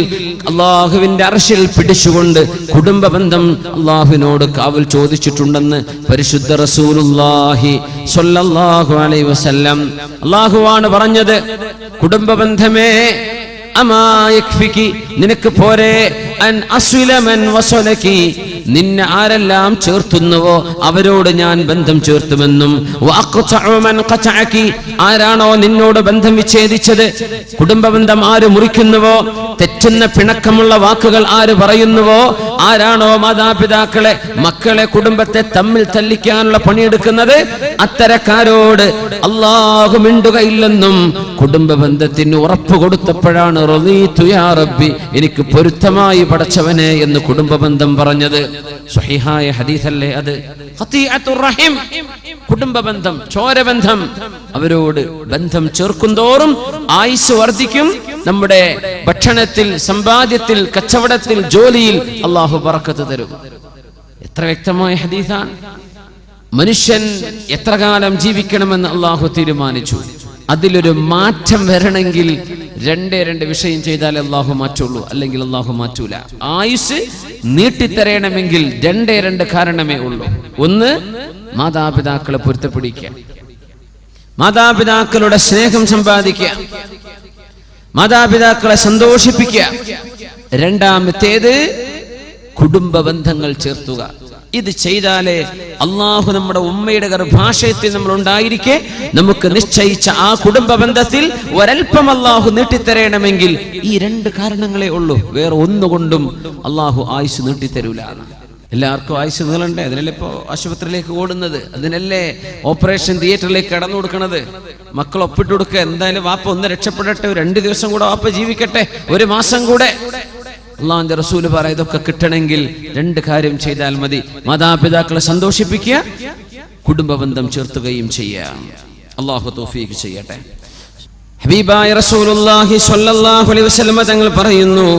അള്ളാഹുവിന്റെ അർശിൽ പിടിച്ചുകൊണ്ട് കുടുംബബന്ധം അള്ളാഹുവിനോട് കാവൽ ചോദിച്ചിട്ടുണ്ടെന്ന് പരിശുദ്ധ റസൂലുള്ളാഹി സ്വല്ലല്ലാഹു അലൈഹി വസല്ലം. അള്ളാഹുവാണ് പറഞ്ഞത്, കുടുംബബന്ധമേ അമാ യക്ഫികി, നിനക്ക് പോരെ അൻ അസ്വില മൻ വസലകി, നിന്നെ ആരെല്ലാം ചേർത്തുന്നുവോ അവരോട് ഞാൻ ബന്ധം ചേർത്തുമെന്നും വഅഖ്തഉ മൻ ഖതഅകി, ആരാണോ നിന്നോട് ബന്ധം വിച്ഛേദിച്ചത്, കുടുംബബന്ധം ആര് മുറിക്കുന്നുവോ, തെറ്റുന്ന പിണക്കമുള്ള വാക്കുകൾ ആര് പറയുന്നുവോ, ആരാണോ മാതാപിതാക്കളെ, മക്കളെ, കുടുംബത്തെ തമ്മിൽ തല്ലിക്കാനുള്ള പണിയെടുക്കുന്നത്, അത്തരക്കാരോട് അല്ലാഹു മിണ്ടുകയില്ലെന്നും കുടുംബബന്ധത്തിന് ഉറപ്പ് കൊടുത്തപ്പോഴാണ് റളീതു യാ റബ്ബി, എനിക്ക് പൊരുത്തമായി പടച്ചവനെ എന്ന് കുടുംബബന്ധം പറഞ്ഞത്. സ്വഹീഹായ ഹദീസല്ലേ അത്? ഖതീഅത്തുർ റഹിം, കുടുംബബന്ധം, ചോരബന്ധം. അവരോട് ബന്ധം ചേർക്കുന്തോറും ആയുസ് വർദ്ധിക്കും. നമ്മുടെ ഭക്ഷണത്തിൽ, സമ്പാദ്യത്തിൽ, കച്ചവടത്തിൽ, ജോലിയിൽ അല്ലാഹു ബറക്കത്ത് തരും. എത്ര വ്യക്തമായ ഹദീസാണ്! മനുഷ്യൻ എത്ര കാലം ജീവിക്കണമെന്ന് അല്ലാഹു തീരുമാനിച്ചു. അതിലൊരു മാറ്റം വരണമെങ്കിൽ രണ്ട് വിഷയം ചെയ്താലേ അള്ളാഹു മാറ്റുള്ളൂ, അല്ലെങ്കിൽ അള്ളാഹു മാറ്റൂല. ആയുസ് നീട്ടിത്തരയണമെങ്കിൽ രണ്ട് കാരണമേ ഉള്ളൂ. ഒന്ന്, മാതാപിതാക്കളെ പൊരുത്തപ്പിടിക്കുക, മാതാപിതാക്കളുടെ സ്നേഹം സമ്പാദിക്കുക, മാതാപിതാക്കളെ സന്തോഷിപ്പിക്കുക. രണ്ടാമത്തേത്, കുടുംബ ബന്ധങ്ങൾ ചേർത്തുക. ഇത് ചെയ്താലേ അള്ളാഹു നമ്മുടെ ഉമ്മയുടെ ഗർഭാശയത്തിൽ നമ്മൾ ഉണ്ടായിരിക്കെ നമുക്ക് നിശ്ചയിച്ച ആ കുടുംബ ബന്ധത്തിൽ ഒരൽപ്പം അള്ളാഹു നീട്ടിത്തരയണമെങ്കിൽ ഈ രണ്ട് കാരണങ്ങളേ ഉള്ളൂ. വേറെ ഒന്നുകൊണ്ടും അള്ളാഹു ആയുസ് നീട്ടിത്തരൂല. എല്ലാവർക്കും ആയുസ് നീളണ്ടേ? അതിനല്ലേ ഇപ്പോൾ ആശുപത്രിയിലേക്ക് ഓടുന്നത്, അതിനല്ലേ ഓപ്പറേഷൻ തിയേറ്ററിലേക്ക് കടന്നു കൊടുക്കണത്. മക്കൾ ഒപ്പിട്ട് കൊടുക്കുക, എന്തായാലും വാപ്പ ഒന്ന് രക്ഷപ്പെടട്ടെ, 2 ദിവസം കൂടെ വാപ്പ ജീവിക്കട്ടെ, 1 മാസം കൂടെ. അള്ളാഹുവിന്റെ റസൂല് പറയും, ഇതൊക്കെ കിട്ടണമെങ്കിൽ 2 കാര്യം ചെയ്താൽ മതി. മാതാപിതാക്കളെ സന്തോഷിപ്പിക്കുക, കുടുംബ ബന്ധം ചേർത്തുകയും ചെയ്യാം. അള്ളാഹു തൗഫീഖ് ചെയ്യട്ടെ. ഹബീബായ റസൂലുള്ളാഹി സ്വല്ലല്ലാഹു അലൈഹി വസല്ലം തങ്ങൾ പറയുന്നു,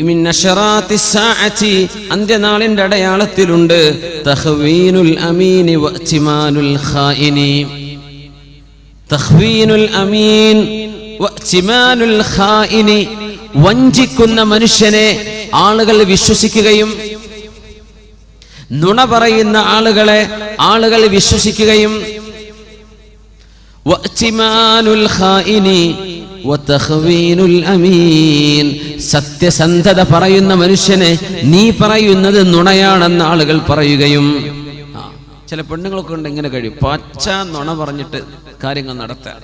മിൻ അശറാത്തിസ് സാഅതി, അന്ത്യനാളിന്റെ അടയാളത്തിലുണ്ട്, തഖ്വീനുൽ അമീനി വഅ്തിമാനുൽ ഖായിനി. തഖ്വീനുൽ അമീൻ വഅ്തിമാനുൽ ഖായിനി, വഞ്ചിക്കുന്ന മനുഷ്യനെ ആളുകൾ വിശ്വസിക്കുകയും നുണ പറയുന്ന ആളുകളെ ആളുകൾ വിശ്വസിക്കുകയും, വഅ്തിമാനുൽ ഖായിനി വതഖ്വീനുൽ അമീൻ, സത്യസന്ധത പറയുന്ന മനുഷ്യനെ നീ പറയുന്നത് നുണയാണെന്ന് ആളുകൾ പറയുകയും. ചില പെണ്ണുങ്ങളൊക്കെ ഉണ്ട് ഇങ്ങനെ കഴിയും, പച്ച നുണ പറഞ്ഞിട്ട് കാര്യങ്ങൾ നടത്താൻ.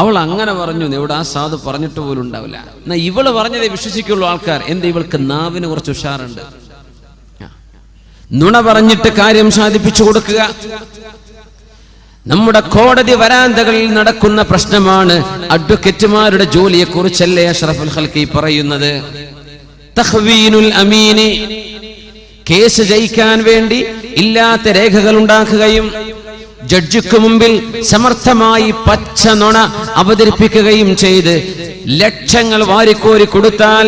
അവൾ അങ്ങനെ പറഞ്ഞു, ഇവിടെ ആ സാധു പറഞ്ഞിട്ട് പോലും ഉണ്ടാവില്ല. എന്നാ ഇവള് പറഞ്ഞതേ വിശ്വസിക്കുള്ളൂ ആൾക്കാർ. എന്താ? ഇവൾക്ക് നാവിന് കുറച്ച് ഉഷാറുണ്ട്. നുണ പറഞ്ഞിട്ട് കാര്യം സാധിപ്പിച്ചു കൊടുക്കുക. നമ്മുടെ കോടതി വരാന്തകളിൽ നടക്കുന്ന പ്രശ്നമാണ്. അഡ്വക്കേറ്റുമാരുടെ ജോലിയെ കുറിച്ചല്ലേ അഷ്റഫുൽ ഖൽഖി പറയുന്നത്. തഖ്വീനുൽ അമീനി, കേസ് ജയിക്കാൻ വേണ്ടി ഇല്ലാത്ത രേഖകൾ ഉണ്ടാക്കുകയും ജഡ്ജിക്ക് മുമ്പിൽ സമർത്ഥമായി പച്ച നുണ അവതരിപ്പിക്കുകയും ചെയ്ത് ലക്ഷങ്ങൾ വാരിക്കോരി കൊടുത്താൽ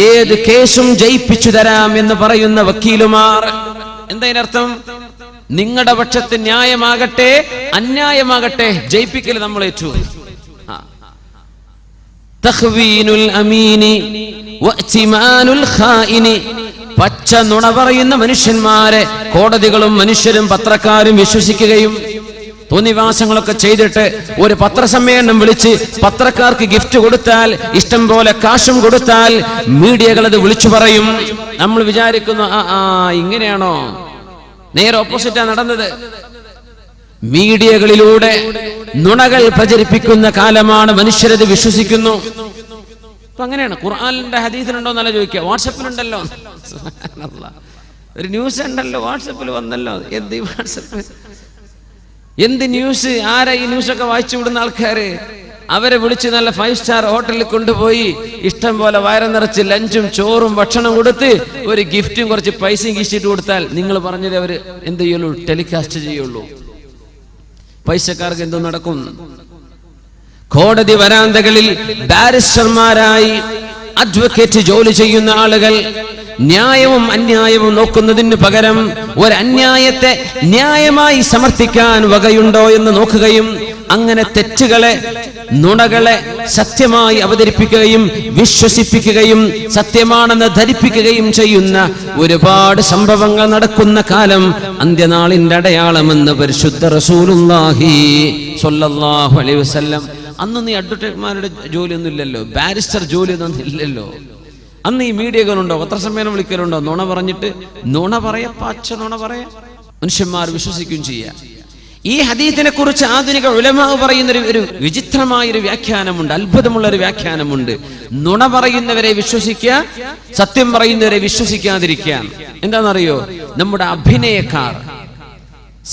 ഏത് കേസും ജയിപ്പിച്ചു തരാം എന്ന് പറയുന്ന വക്കീലുമാർ. എന്താ ഇതിനർത്ഥം? നിങ്ങളുടെ പക്ഷത്ത് ന്യായമാകട്ടെ അന്യായമാകട്ടെ ജയിപ്പിക്കൽ നമ്മൾ ഏറ്റു. തഖ്വീനുൽ അമീനി വഅ്തിമാനുൽ ഖായിനി, പച്ച നുണ പറയുന്ന മനുഷ്യന്മാരെ കോടതികളും മനുഷ്യരും പത്രക്കാരും വിശ്വസിക്കുകയും തോന്നിവാസങ്ങളൊക്കെ ചെയ്തിട്ട് ഒരു പത്രസമ്മേളനം വിളിച്ച് പത്രക്കാർക്ക് ഗിഫ്റ്റ് കൊടുത്താൽ, ഇഷ്ടം പോലെ കാശും കൊടുത്താൽ മീഡിയകൾ അത് വിളിച്ചു പറയും. നമ്മൾ വിചാരിക്കുന്നു ഇങ്ങനെയാണോ? നേരെ ഓപ്പോസിറ്റാ നടന്നത്. മീഡിയകളിലൂടെ നുണകൾ പ്രചരിപ്പിക്കുന്ന കാലമാണ്. മനുഷ്യരത് വിശ്വസിക്കുന്നു. അപ്പൊ അങ്ങനെയാണ്. ഖുർആനിന്റെ ഹദീസിലുണ്ടോ എന്നല്ല ചോദിക്കുക, വാട്സപ്പിലുണ്ടല്ലോ. ഒരു ന്യൂസ് ഉണ്ടല്ലോ, വാട്സപ്പിൽ വന്നല്ലോ. എന്ത് ഈ വാട്സപ്പ്, എന്ത് ന്യൂസ്? ആരാ ഈ ന്യൂസൊക്കെ വായിച്ചു വിടുന്ന ആൾക്കാര്? അവരെ വിളിച്ച് നല്ല 5 സ്റ്റാർ ഹോട്ടലിൽ കൊണ്ടുപോയി ഇഷ്ടം പോലെ വയറ് നിറച്ച് ലഞ്ചും ചോറും ഭക്ഷണം കൊടുത്ത് ഒരു ഗിഫ്റ്റും കുറച്ച് പൈസയും കീശിട്ട് കൊടുത്താൽ നിങ്ങൾ പറഞ്ഞത് അവര് എന്ത് ചെയ്യുള്ളൂ? ടെലികാസ്റ്റ് ചെയ്യുള്ളൂ. പൈസക്കാർക്ക് എന്തോ നടക്കും. കോടതി വരാന്തകളിൽ ബാരിസ്റ്റർമാരായി അഡ്വക്കേറ്റ് ജോലി ചെയ്യുന്ന ആളുകൾ ന്യായവും അന്യായവും നോക്കുന്നതിന് പകരം ഒരു അന്യായത്തെ ന്യായമായി സമർത്ഥിക്കാൻ വകയുണ്ടോ എന്ന് നോക്കുകയും അങ്ങനെ തെറ്റുകളെ നുണകളെ സത്യമായി അവതരിപ്പിക്കുകയും വിശ്വസിപ്പിക്കുകയും സത്യമാണെന്ന് ധരിപ്പിക്കുകയും ചെയ്യുന്ന ഒരുപാട് സംഭവങ്ങൾ നടക്കുന്ന കാലം അന്ത്യനാളിന്റെ അടയാളമെന്ന് പരിശുദ്ധ റസൂലുള്ളാഹി സ്വല്ലല്ലാഹു അലൈഹി വസല്ലം. അന്ന് ഈ അഡ്വക്കേറ്റ്മാരുടെ ജോലിയൊന്നും ഇല്ലല്ലോ, ബാരിസ്റ്റർ ജോലിയൊന്നും ഇല്ലല്ലോ. അന്ന് ഈ മീഡിയകളുണ്ടോ? പത്രസമ്മേളനം വിളിക്കലുണ്ടോ? നുണ പറഞ്ഞിട്ട് നുണ പറയാ, പച്ച നുണ പറയാ, മനുഷ്യന്മാർ വിശ്വസിക്കുകയും ചെയ്യാം. ഈ ഹദീസിനെ കുറിച്ച് ആധുനിക ഉലമാ പറയുന്ന ഒരു വിചിത്രമായ ഒരു വ്യാഖ്യാനമുണ്ട്, അത്ഭുതമുള്ള ഒരു വ്യാഖ്യാനമുണ്ട്. നുണ പറയുന്നവരെ വിശ്വസിക്കുക, സത്യം പറയുന്നവരെ വിശ്വസിക്കാതിരിക്കുക. എന്താണെന്നറിയോ? നമ്മുടെ അഭിനയക്കാർ,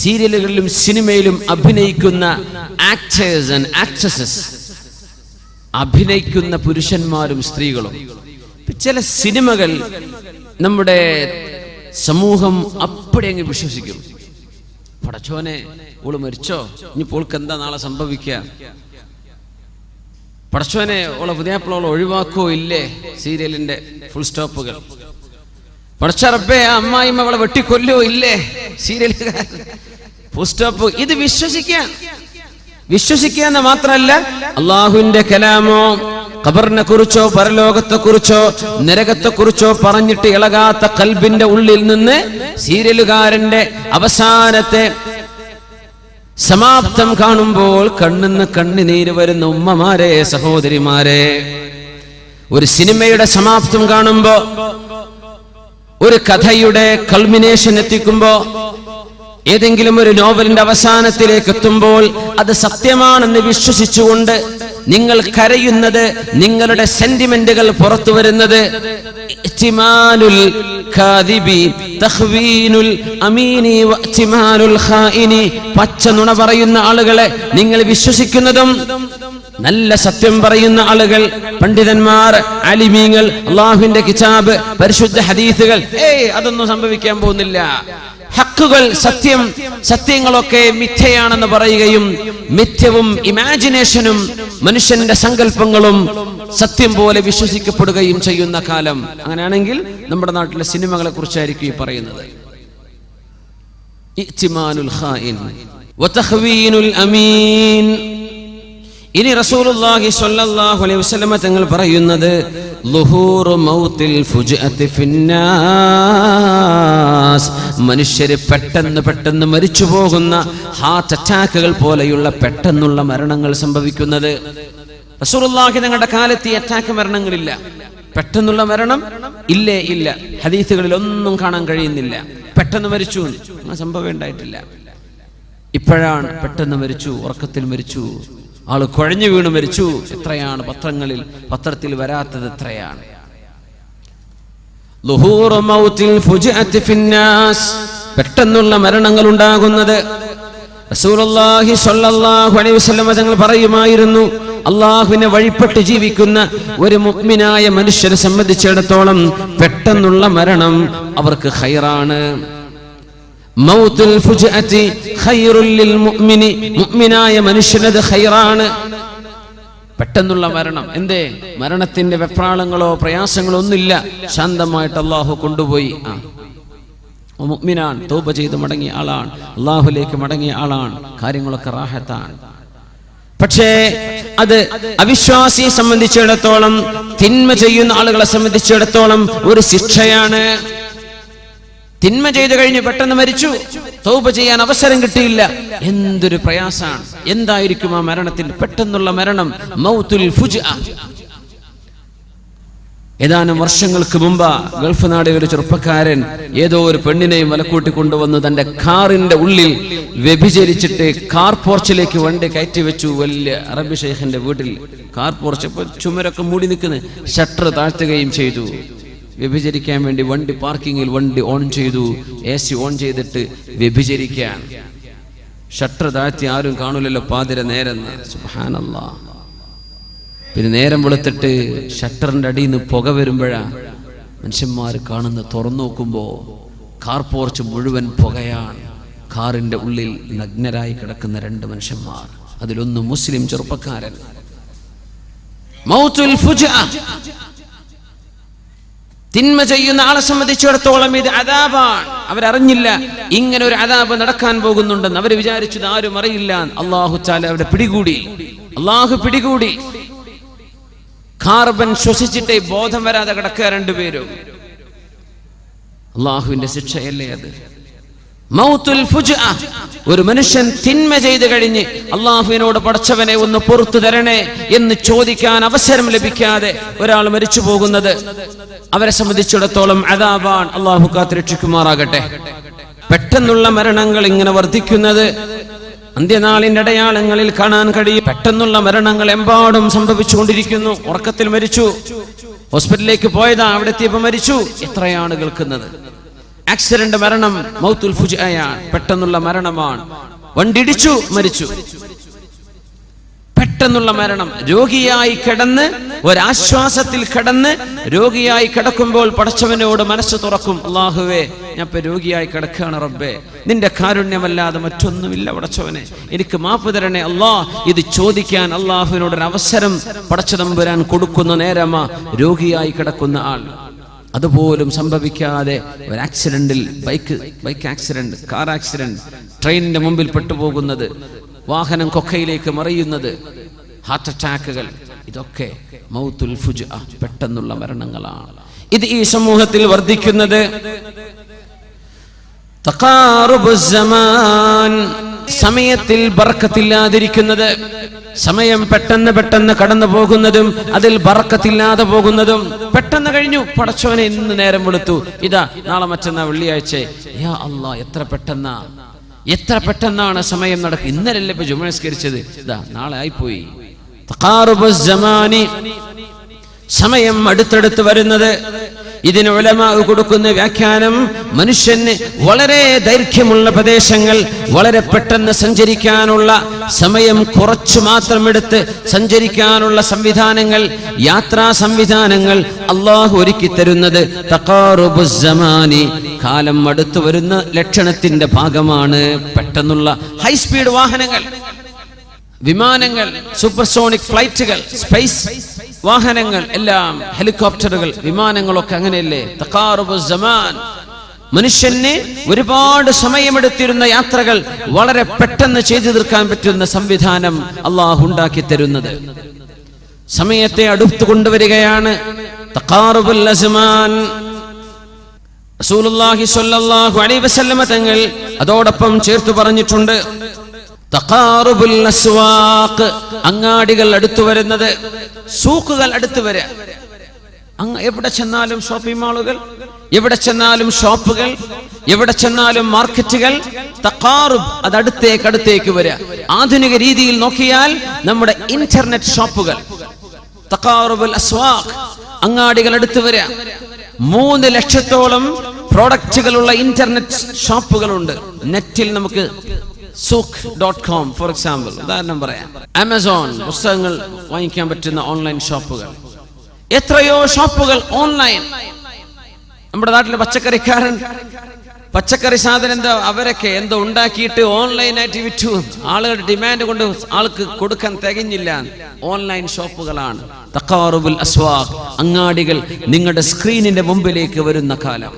സീരിയലുകളിലും സിനിമയിലും അഭിനയിക്കുന്ന ആക്ടേഴ്സ് ആൻഡ് ആക്ട്രസസ്, അഭിനയിക്കുന്ന പുരുഷന്മാരും സ്ത്രീകളും. ചില സിനിമകൾ നമ്മുടെ സമൂഹം അപ്പടി അങ്ങ് വിശ്വസിക്കും. പടച്ചോനെ, ഓള് മരിച്ചോ, ഇനി പോൾക്ക് എന്താ നാളെ സംഭവിക്കുക? പടച്ചോനെ, ഓളെ പുതിയാപ്പിള ഒഴിവാക്കോ ഇല്ലേ? സീരിയലിന്റെ ഫുൾ സ്റ്റോപ്പുകൾ. പടച്ചറപ്പേ, ആ അമ്മായിമ്മ അവളെ വെട്ടിക്കൊല്ലോ ഇല്ലേ? സീരിയലുകാർ ഫുൾ സ്റ്റോപ്പ്. ഇത് വിശ്വസിക്കാൻ വിശ്വസിക്കുക എന്ന് മാത്രമല്ല, അള്ളാഹുവിന്റെ കലാമോ ഖബറിനെ കുറിച്ചോ പരലോകത്തെ കുറിച്ചോ നരകത്തെ കുറിച്ചോ പറഞ്ഞിട്ട് ഇളകാത്ത ഖൽബിന്റെ ഉള്ളിൽ നിന്ന് സീരിയലുകാരന്റെ അവസാനത്തെ സമാപ്തം കാണുമ്പോൾ കണ്ണിന്ന് കണ്ണുനീര് വരുന്ന ഉമ്മമാരെ, സഹോദരിമാരെ, ഒരു സിനിമയുടെ സമാപ്തം കാണുമ്പോ, ഒരു കഥയുടെ കൾമിനേഷൻ എത്തിക്കുമ്പോ, ഏതെങ്കിലും ഒരു നോവലിന്റെ അവസാനത്തിലേക്ക് എത്തുമ്പോൾ അത് സത്യമാണെന്ന് വിശ്വസിച്ചുകൊണ്ട് നിങ്ങൾ കരയുന്നത്, നിങ്ങളുടെ സെന്റിമെന്റുകൾ പുറത്തു വരുന്നത്, പച്ച നുണ പറയുന്ന ആളുകളെ നിങ്ങൾ വിശ്വസിക്കുന്നതും, നല്ല സത്യം പറയുന്ന ആളുകൾ, പണ്ഡിതന്മാർ, അലിമീങ്ങൾ, അള്ളാഹുവിന്റെ കിതാബ്, പരിശുദ്ധ ഹദീസുകൾ, അതൊന്നും സംഭവിക്കാൻ പോകുന്നില്ല. ഹക്കുകൾ, സത്യങ്ങളൊക്കെ മിഥ്യയാണെന്ന് പറയുകയും മിഥ്യവും ഇമാജിനേഷനും മനുഷ്യന്റെ സങ്കല്പങ്ങളും സത്യം പോലെ വിശ്വസിക്കപ്പെടുകയും ചെയ്യുന്ന കാലം. അങ്ങനെയാണെങ്കിൽ നമ്മുടെ നാട്ടിലെ സിനിമകളെ കുറിച്ചായിരിക്കും ഈ പറയുന്നത്. ഇഅ്തിമാനുൽ ഖായിൻ വതഖ്വീനുൽ അമീൻ. ഇനി റസൂലുള്ളാഹി സ്വല്ലല്ലാഹു അലൈഹി വസല്ലം തങ്ങൾ പറയുന്നത് ളുഹൂറു മൗത്തിൽ ഫുജ്അതി ഫിന്നാസ്, മനുഷ്യര് പെട്ടെന്ന് മരിച്ചു പോകുന്ന ഹാർട്ട് അറ്റാക്കുകൾ പോലെയുള്ള പെട്ടെന്നുള്ള മരണങ്ങൾ സംഭവിക്കുന്നത്. റസൂലുള്ളാഹി തങ്ങളുടെ കാലത്ത് ഈ അറ്റാക്ക് മരണങ്ങളില്ല, പെട്ടെന്നുള്ള മരണം ഇല്ല. ഹദീസുകളിൽ ഒന്നും കാണാൻ കഴിയുന്നില്ല. പെട്ടെന്ന് മരിച്ചു സംഭവം ഉണ്ടായിട്ടില്ല. ഇപ്പോഴാണ് പെട്ടെന്ന് മരിച്ചു, ഉറക്കത്തിൽ മരിച്ചു, ആള് കുഴഞ്ഞു വീണ് മരിച്ചു. എത്രയാണ് പത്രത്തിൽ വരാത്തത് എത്രയാണ്. പെട്ടെന്നുള്ള മരണങ്ങൾ ഉണ്ടാകുന്നത്. റസൂലുള്ളാഹി സ്വല്ലല്ലാഹു അലൈഹി വസല്ലം തങ്ങൾ പറയുമായിരുന്നു, അള്ളാഹുവിനെ വഴിപ്പെട്ട് ജീവിക്കുന്ന ഒരു മുഅ്മിനായ മനുഷ്യനെ സംബന്ധിച്ചിടത്തോളം പെട്ടെന്നുള്ള മരണം അവർക്ക് ഖൈറാണ്. മൗത്തുൽ ഫുജ്അതി ഖൈറുൽ ലിൽ മുഅ്മിനി, മുഅ്മിനായ മനുഷ്യനത് ഖൈറാണ്. പെട്ടെന്നുള്ള മരണം. എന്തേ? മരണത്തിന്റെ വെപ്രാളങ്ങളോ പ്രയാസങ്ങളോ ഒന്നുമില്ല, ശാന്തമായിട്ട് അള്ളാഹു കൊണ്ടുപോയി. മുഅ്മിനാൻ, തൗബ ചെയ്ത് മടങ്ങിയ ആളാണ്, അള്ളാഹുലേക്ക് മടങ്ങിയ ആളാണ്, കാര്യങ്ങളൊക്കെ റാഹത്താണ്. പക്ഷേ അത് അവിശ്വാസിയെ സംബന്ധിച്ചിടത്തോളം, തിന്മ ചെയ്യുന്ന ആളുകളെ സംബന്ധിച്ചിടത്തോളം ഒരു ശിക്ഷയാണ്. തിന്മ ചെയ്തു കഴിഞ്ഞ് പെട്ടെന്ന് മരിച്ചു, തൗബ ചെയ്യാൻ അവസരം കിട്ടിയില്ല, എന്തൊരു പ്രയാസാണ്. എന്തായിരിക്കും ആ മരണത്തിൽ? പെട്ടെന്നുള്ള മരണം, മൗത്തുൽ ഫുജ്അ. ഏതാനും വർഷങ്ങൾക്ക് മുമ്പ് ഗൾഫ് നാടിലെ ഒരു ചെറുപ്പക്കാരൻ ഏതോ ഒരു പെണ്ണിനെയും വലക്കൂട്ടി കൊണ്ടുവന്ന് തന്റെ കാറിന്റെ ഉള്ളിൽ വ്യഭിചരിച്ചിട്ട് കാർ പോർച്ചിലേക്ക് വണ്ടി കയറ്റി വെച്ചു. വലിയ അറബി ഷെയ്ഖിന്റെ വീട്ടിൽ കാർ പോർച്ച്, ചുമരൊക്കെ മൂടി നിൽക്കുന്ന, ഷട്ടർ താഴ്ത്തുകയും ചെയ്തു. വ്യഭിചരിക്കാൻ വേണ്ടി വണ്ടി പാർക്കിങ്ങിൽ വണ്ടി ഓൺ ചെയ്തു, AC ഓൺ ചെയ്തിട്ട് വ്യഭിചരിക്കാൻ. ഷട്ടർ താഴ്ത്തി, ആരും കാണൂലല്ലോ, പാതിര നേരം. സുബ്ഹാനല്ലാഹ്. പിന്നെ നേരം വെളുത്തിട്ട് ഷട്ടറിന്റെ അടിയിൽ നിന്ന് പുക വരുമ്പോഴാ മനുഷ്യന്മാർ കാണുന്ന. തുറന്നു നോക്കുമ്പോ കാർ പോർച്ച് മുഴുവൻ പുകയാണ്. കാറിന്റെ ഉള്ളിൽ നഗ്നരായി കിടക്കുന്ന 2 മനുഷ്യന്മാർ, അതിലൊന്ന് മുസ്ലിം ചെറുപ്പക്കാരൻ. മൗത്തുൽ ഫുജ്അ. തിന്മ ചെയ്യുന്ന ആളെ സംബന്ധിച്ചിടത്തോളം ഇത് അദാബാണ്. അവരറിഞ്ഞില്ല ഇങ്ങനെ ഒരു അദാബ് നടക്കാൻ പോകുന്നുണ്ടെന്ന്. അവർ വിചാരിച്ചത് ആരും അറിയില്ല. അല്ലാഹു തആല അവരെ പിടികൂടി. അല്ലാഹു പിടികൂടി. കാർബൺ ശ്വസിച്ചിട്ടേ ബോധം വരാതെ കിടക്കുക 2 പേരും. അല്ലാഹുവിന്റെ ശിക്ഷയല്ലേ അത്? മൗത്തുൽ ഫുജ്അ. ഒരു മനുഷ്യൻ തിന്മ ചെയ്തു കഴിഞ്ഞ് അള്ളാഹുവിനോട് പടച്ചവനെ ഒന്ന് പുറത്തു തരണേ എന്ന് ചോദിക്കാൻ അവസരം ലഭിക്കാതെ ഒരാൾ മരിച്ചു പോകുന്നത് അവരെ സംബന്ധിച്ചിടത്തോളം അദാബാണ്. അള്ളാഹു കാത്തുരക്ഷിക്കുമാറാകട്ടെ. പെട്ടെന്നുള്ള മരണങ്ങൾ ഇങ്ങനെ വർദ്ധിക്കുന്നത് അന്ത്യനാളിന്റെ അടയാളങ്ങളിൽ കാണാൻ കഴിയും. പെട്ടെന്നുള്ള മരണങ്ങൾ എമ്പാടും സംഭവിച്ചുകൊണ്ടിരിക്കുന്നു. ഉറക്കത്തിൽ മരിച്ചു, ഹോസ്പിറ്റലിലേക്ക് പോയതാ, അവിടെ എത്തിയപ്പോൾ മരിച്ചു. എത്രയാണ് കേൾക്കുന്നത്? ആക്സിഡന്റ് മരണം മൗത്തുൽ ഫുജ്അയാണ്, പെട്ടെന്നുള്ള മരണമാണ്. വണ്ടിടിച്ചു മരിച്ചു, പെട്ടെന്നുള്ള മരണം. രോഗിയായി കിടന്ന്, ഒരാശ്വാസത്തിൽ കിടന്ന് രോഗിയായി കിടക്കുമ്പോൾ പടച്ചവനോട് മനസ്സ് തുറക്കും. അല്ലാഹുവേ, ഞാൻ ഇപ്പൊ രോഗിയായി കിടക്കുകയാണ് റബ്ബേ, നിന്റെ കാരുണ്യമല്ലാതെ മറ്റൊന്നുമില്ല പടച്ചവനെ, എനിക്ക് മാപ്പ് തരണേ അല്ലാ. ഇത് ചോദിക്കാൻ അള്ളാഹുവിനോടൊരു അവസരം പടച്ചതമ്പുരാൻ കൊടുക്കുന്ന നേരമാ രോഗിയായി കിടക്കുന്ന ആൾ. അതുപോലും സംഭവിക്കാതെ ഒരു ആക്സിഡന്റിൽ, ബൈക്ക് ആക്സിഡന്റ്, കാർ ആക്സിഡന്റ്, ട്രെയിനിന്റെ മുമ്പിൽ പെട്ടുപോകുന്നത്, വാഹനം കൊക്കയിലേക്ക് മറിയുന്നത്, ഹാർട്ട് അറ്റാക്കുകൾ, ഇതൊക്കെ മൗത്തുൽ ഫുജ്അ, പെട്ടെന്നുള്ള മരണങ്ങളാണ്. ഇത് ഈ സമൂഹത്തിൽ വർദ്ധിക്കുന്നത്. തഖാറുബുസ് സമാൻ, സമയത്തിൽ ബർക്കത്തില്ലാതിരിക്കുന്നത്, സമയം പെട്ടെന്ന് പെട്ടെന്ന് കടന്നു പോകുന്നതും അതിൽ ബർക്കത്തില്ലാതെ പോകുന്നതും. പെട്ടെന്ന് കഴിഞ്ഞു, പടച്ചോനെ ഇന്ന് നേരം വെളുത്തു, ഇതാ നാളെ മറ്റന്നാ വെള്ളിയാഴ്ച, യാ അല്ലാഹ് എത്ര പെട്ടെന്നാണ് സമയം നടക്കുക. ഇന്നലല്ലേ ഇപ്പൊ ജുമുഅ നിസ്കരിച്ചത്, ഇതാ നാളെ ആയിപ്പോയി. തഖാറുബുസ് സമാനി, സമയം അടുത്തടുത്ത് വരുന്നത്. ഇതിന് ഉലമാ കൊടുക്കുന്ന വ്യാഖ്യാനം, മനുഷ്യന് വളരെ ദൈർഘ്യമുള്ള പ്രദേശങ്ങൾ വളരെ പെട്ടെന്ന് സഞ്ചരിക്കാനുള്ള സമയം കുറച്ചു മാത്രം എടുത്ത് സഞ്ചരിക്കാനുള്ള സംവിധാനങ്ങൾ, യാത്രാ സംവിധാനങ്ങൾ അല്ലാഹു ഒരുക്കി തരുന്നത് തഖാറുബുസ് സമാനി, കാലം അടുത്തു വരുന്ന ലക്ഷണത്തിന്റെ ഭാഗമാണ്. പെട്ടെന്നുള്ള ഹൈ സ്പീഡ് വാഹനങ്ങൾ, വിമാനങ്ങൾ, സൂപ്പർസോണിക് ഫ്ലൈറ്റുകൾ, സ്പേസ് വാഹനങ്ങൾ എല്ലാം, ഹെലികോപ്റ്ററുകൾ, വിമാനങ്ങളൊക്കെ അങ്ങനെയല്ലേ. തഖാറുബുസ് സമാൻ, മനുഷ്യന് ഒരുപാട് സമയമെടുത്തിരുന്ന യാത്രകൾ വളരെ പെട്ടെന്ന് ചെയ്തു തീർക്കാൻ പറ്റുന്ന സംവിധാനം അല്ലാഹു ഉണ്ടാക്കി തരുന്നത്. സമയത്തെ അടുത്തു കൊണ്ടുവരികയാണ്. തഖാറുബുൽ അസ്മാൻ. റസൂലുള്ളാഹി സ്വല്ലല്ലാഹു അലൈഹി വസല്ലമ തങ്ങൾ അതോടൊപ്പം ചേർത്ത് പറഞ്ഞിട്ടുണ്ട്, തഖാറുബുൽ അസ്വാഖ്, അങ്ങാടികൾ അടുത്തു വരുന്നത്, സൂക്കുകൾ അടുത്തു വരിക. എവിടെ ചെന്നാലും ഷോപ്പിംഗ് മാളുകൾ, എവിടെ ചെന്നാലും ഷോപ്പുകൾ, എവിടെ ചെന്നാലും മാർക്കറ്റുകൾ. തഖാറുബ്, അത് അടുത്തേക്ക് വരിക. ആധുനിക രീതിയിൽ നോക്കിയാൽ നമ്മുടെ ഇന്റർനെറ്റ് ഷോപ്പുകൾ, തഖാറുബുൽ അസ്വാഖ്, അങ്ങാടികൾ അടുത്തു വരിക. 3 ലക്ഷത്തോളം പ്രോഡക്റ്റുകളുള്ള ഇന്റർനെറ്റ് ഷോപ്പുകളുണ്ട്. നെറ്റിൽ നമുക്ക് sook.com ഫോർ എക്സാമ്പിൾ, ഉദാഹരണം പറയാം. ആമസോൺ, പുസ്തകങ്ങൾ വാങ്ങിക്കാൻ പറ്റുന്ന ഓൺലൈൻ ഷോപ്പുകൾ, എത്രയോ ഷോപ്പുകൾ ഓൺലൈൻ. നമ്മുടെ നാട്ടിലെ പച്ചക്കറിക്കാരൻ പച്ചക്കറി സാധനം എന്തോ അവരൊക്കെ എന്തോ ഉണ്ടാക്കിയിട്ട് ഓൺലൈനായിട്ട് വിറ്റു. ആളുകളുടെ ഡിമാൻഡ് കൊണ്ട് ആൾക്ക് കൊടുക്കാൻ തികഞ്ഞില്ല. ഓൺലൈൻ ഷോപ്പുകളാണ്. തഖാറുബുൽ അസ്വാഖ്, അങ്ങാടികൾ നിങ്ങളുടെ സ്ക്രീനിന്റെ മുമ്പിലേക്ക് വരുന്ന കാലം.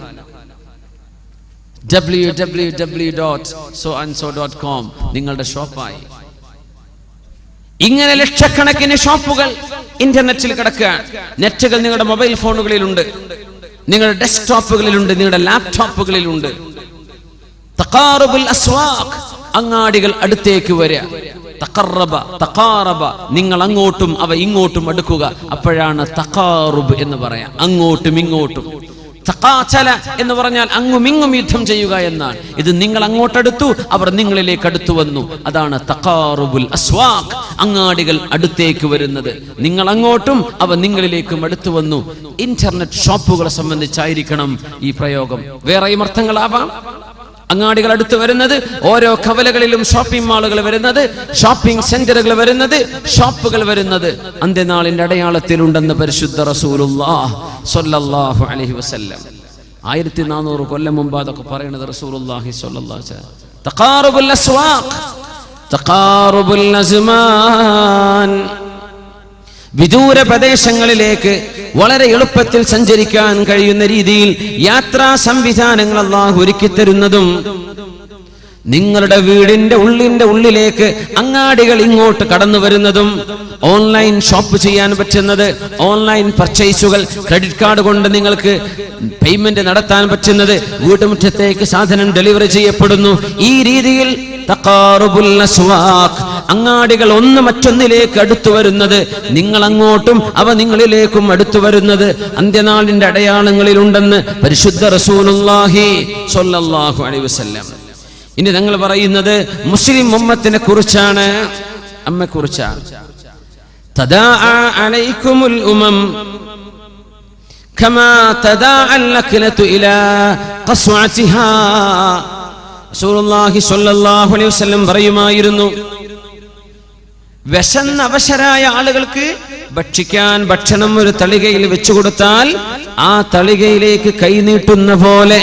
www.soandso.com നിങ്ങളുടെ ഷോപ്പായി. ഇങ്ങനെ ലക്ഷക്കണക്കിന് ഷോപ്പുകൾ ഇന്റർനെറ്റിൽ കിടക്കുകയാണ്. നെറ്റുകൾ നിങ്ങളുടെ മൊബൈൽ ഫോണുകളിലുണ്ട്, നിങ്ങളുടെ ഡെസ്ക്ടോപ്പുകളിലുണ്ട്, നിങ്ങളുടെ ലാപ്ടോപ്പുകളിലുണ്ട്. തഖാറുബുൽ അസ്വാഖ്, അങ്ങാടികൾ അടുത്തേക്ക് വരിക. തഖാറബ, നിങ്ങൾ അങ്ങോട്ടും അവ ഇങ്ങോട്ടും അടുക്കുക. അപ്പോഴാണ് തഖാറുബ് എന്ന് പറയാം. അങ്ങോട്ടും ഇങ്ങോട്ടും. തഖാതല എന്ന് പറഞ്ഞാൽ അങ്ങും ഇങ്ങും യുദ്ധം ചെയ്യുക എന്നാണ്. ഇത് നിങ്ങൾ അങ്ങോട്ടടുത്തു, അവർ നിങ്ങളിലേക്ക് അടുത്തു വന്നു. അതാണ് തഖാറുബുൽ അസ്വാഖ്, അങ്ങാടികൾ അടുത്തേക്ക് വരുന്നത്. നിങ്ങൾ അങ്ങോട്ടും അവ നിങ്ങളിലേക്കും അടുത്തു വന്നു. ഇന്റർനെറ്റ് ഷോപ്പുകളെ സംബന്ധിച്ചായിരിക്കണം ഈ പ്രയോഗം. വേറെയും അർത്ഥങ്ങളാവാം. അങ്ങാടികൾ അടുത്ത് വരുന്നത്, ഓരോ കവലകളിലും ഷോപ്പിംഗ് മാളുകൾ വരുന്നത്, ഷോപ്പിംഗ് സെന്ററുകൾ വരുന്നത്, ഷോപ്പുകൾ വരുന്നത് അന്ത്യനാളിന്റെ അടയാളത്തിലുണ്ടെന്ന് പരിശുദ്ധ റസൂലുള്ളാഹി സ്വല്ലല്ലാഹു അലൈഹി വസല്ലം. 1400 കൊല്ലം മുമ്പ് അതൊക്കെ പറയുന്നത് റസൂലുള്ളാഹി സ്വല്ലല്ലാഹു അലൈഹി വസല്ലം. തഖാറുബുൽ അസ്വാഖ്, തഖാറുബുൽ അസ്മാൻ, വിദൂര പ്രദേശങ്ങളിലേക്ക് വളരെ എളുപ്പത്തിൽ സഞ്ചരിക്കാൻ കഴിയുന്ന രീതിയിൽ യാത്രാ സംവിധാനങ്ങൾ അല്ലാഹു ഒരുക്കി തരുന്നതും, നിങ്ങളുടെ വീടിന്റെ ഉള്ളിലേക്ക് അങ്ങാടികൾ ഇങ്ങോട്ട് കടന്നു വരുന്നതും, ഓൺലൈൻ ഷോപ്പ് ചെയ്യാൻ പറ്റുന്നത്, ഓൺലൈൻ പർച്ചേസുകൾ, ക്രെഡിറ്റ് കാർഡ് കൊണ്ട് നിങ്ങൾക്ക് പേയ്മെന്റ് നടത്താൻ പറ്റുന്നത്, വീട്ടുമുറ്റത്തേക്ക് സാധനം ഡെലിവറി ചെയ്യപ്പെടുന്നു. ഈ രീതിയിൽ തഖാറുബുൽ അസ്വാഖ്, അങ്ങാടികൾ ഒന്ന് മറ്റൊന്നിലേക്ക് അടുത്തു വരുന്നത്, നിങ്ങൾ അങ്ങോട്ടും അവ നിങ്ങളിലേക്കും അടുത്തു വരുന്നത് അന്ത്യനാളിന്റെ അടയാളങ്ങളിൽ ഉണ്ടെന്ന് പരിശുദ്ധ റസൂലുള്ളാഹി സ്വല്ലല്ലാഹു അലൈഹി വസല്ലം. ഇനി ഞങ്ങൾ പറയുന്നത് മുസ്ലിം ഉമ്മത്തിനെ കുറിച്ചാണ്, അമ്മയെക്കുറിച്ചാണ്. തദാഅ അലൈക്കുമുൽ ഉമം കമാ തദാഅൽ ലക്ലതു ഇലാ ഖസ്വഅതിഹാ. റസൂലുള്ളാഹി സ്വല്ലല്ലാഹു അലൈഹി വസല്ലം പറയുമായിരുന്നു, വിശന്ന അവശരായ ആളുകൾക്ക് ഭക്ഷിക്കാൻ ഭക്ഷണം ഒരു തളികയിൽ വെച്ചു കൊടുത്താൽ ആ തളികയിലേക്ക് കൈനീട്ടുന്ന പോലെ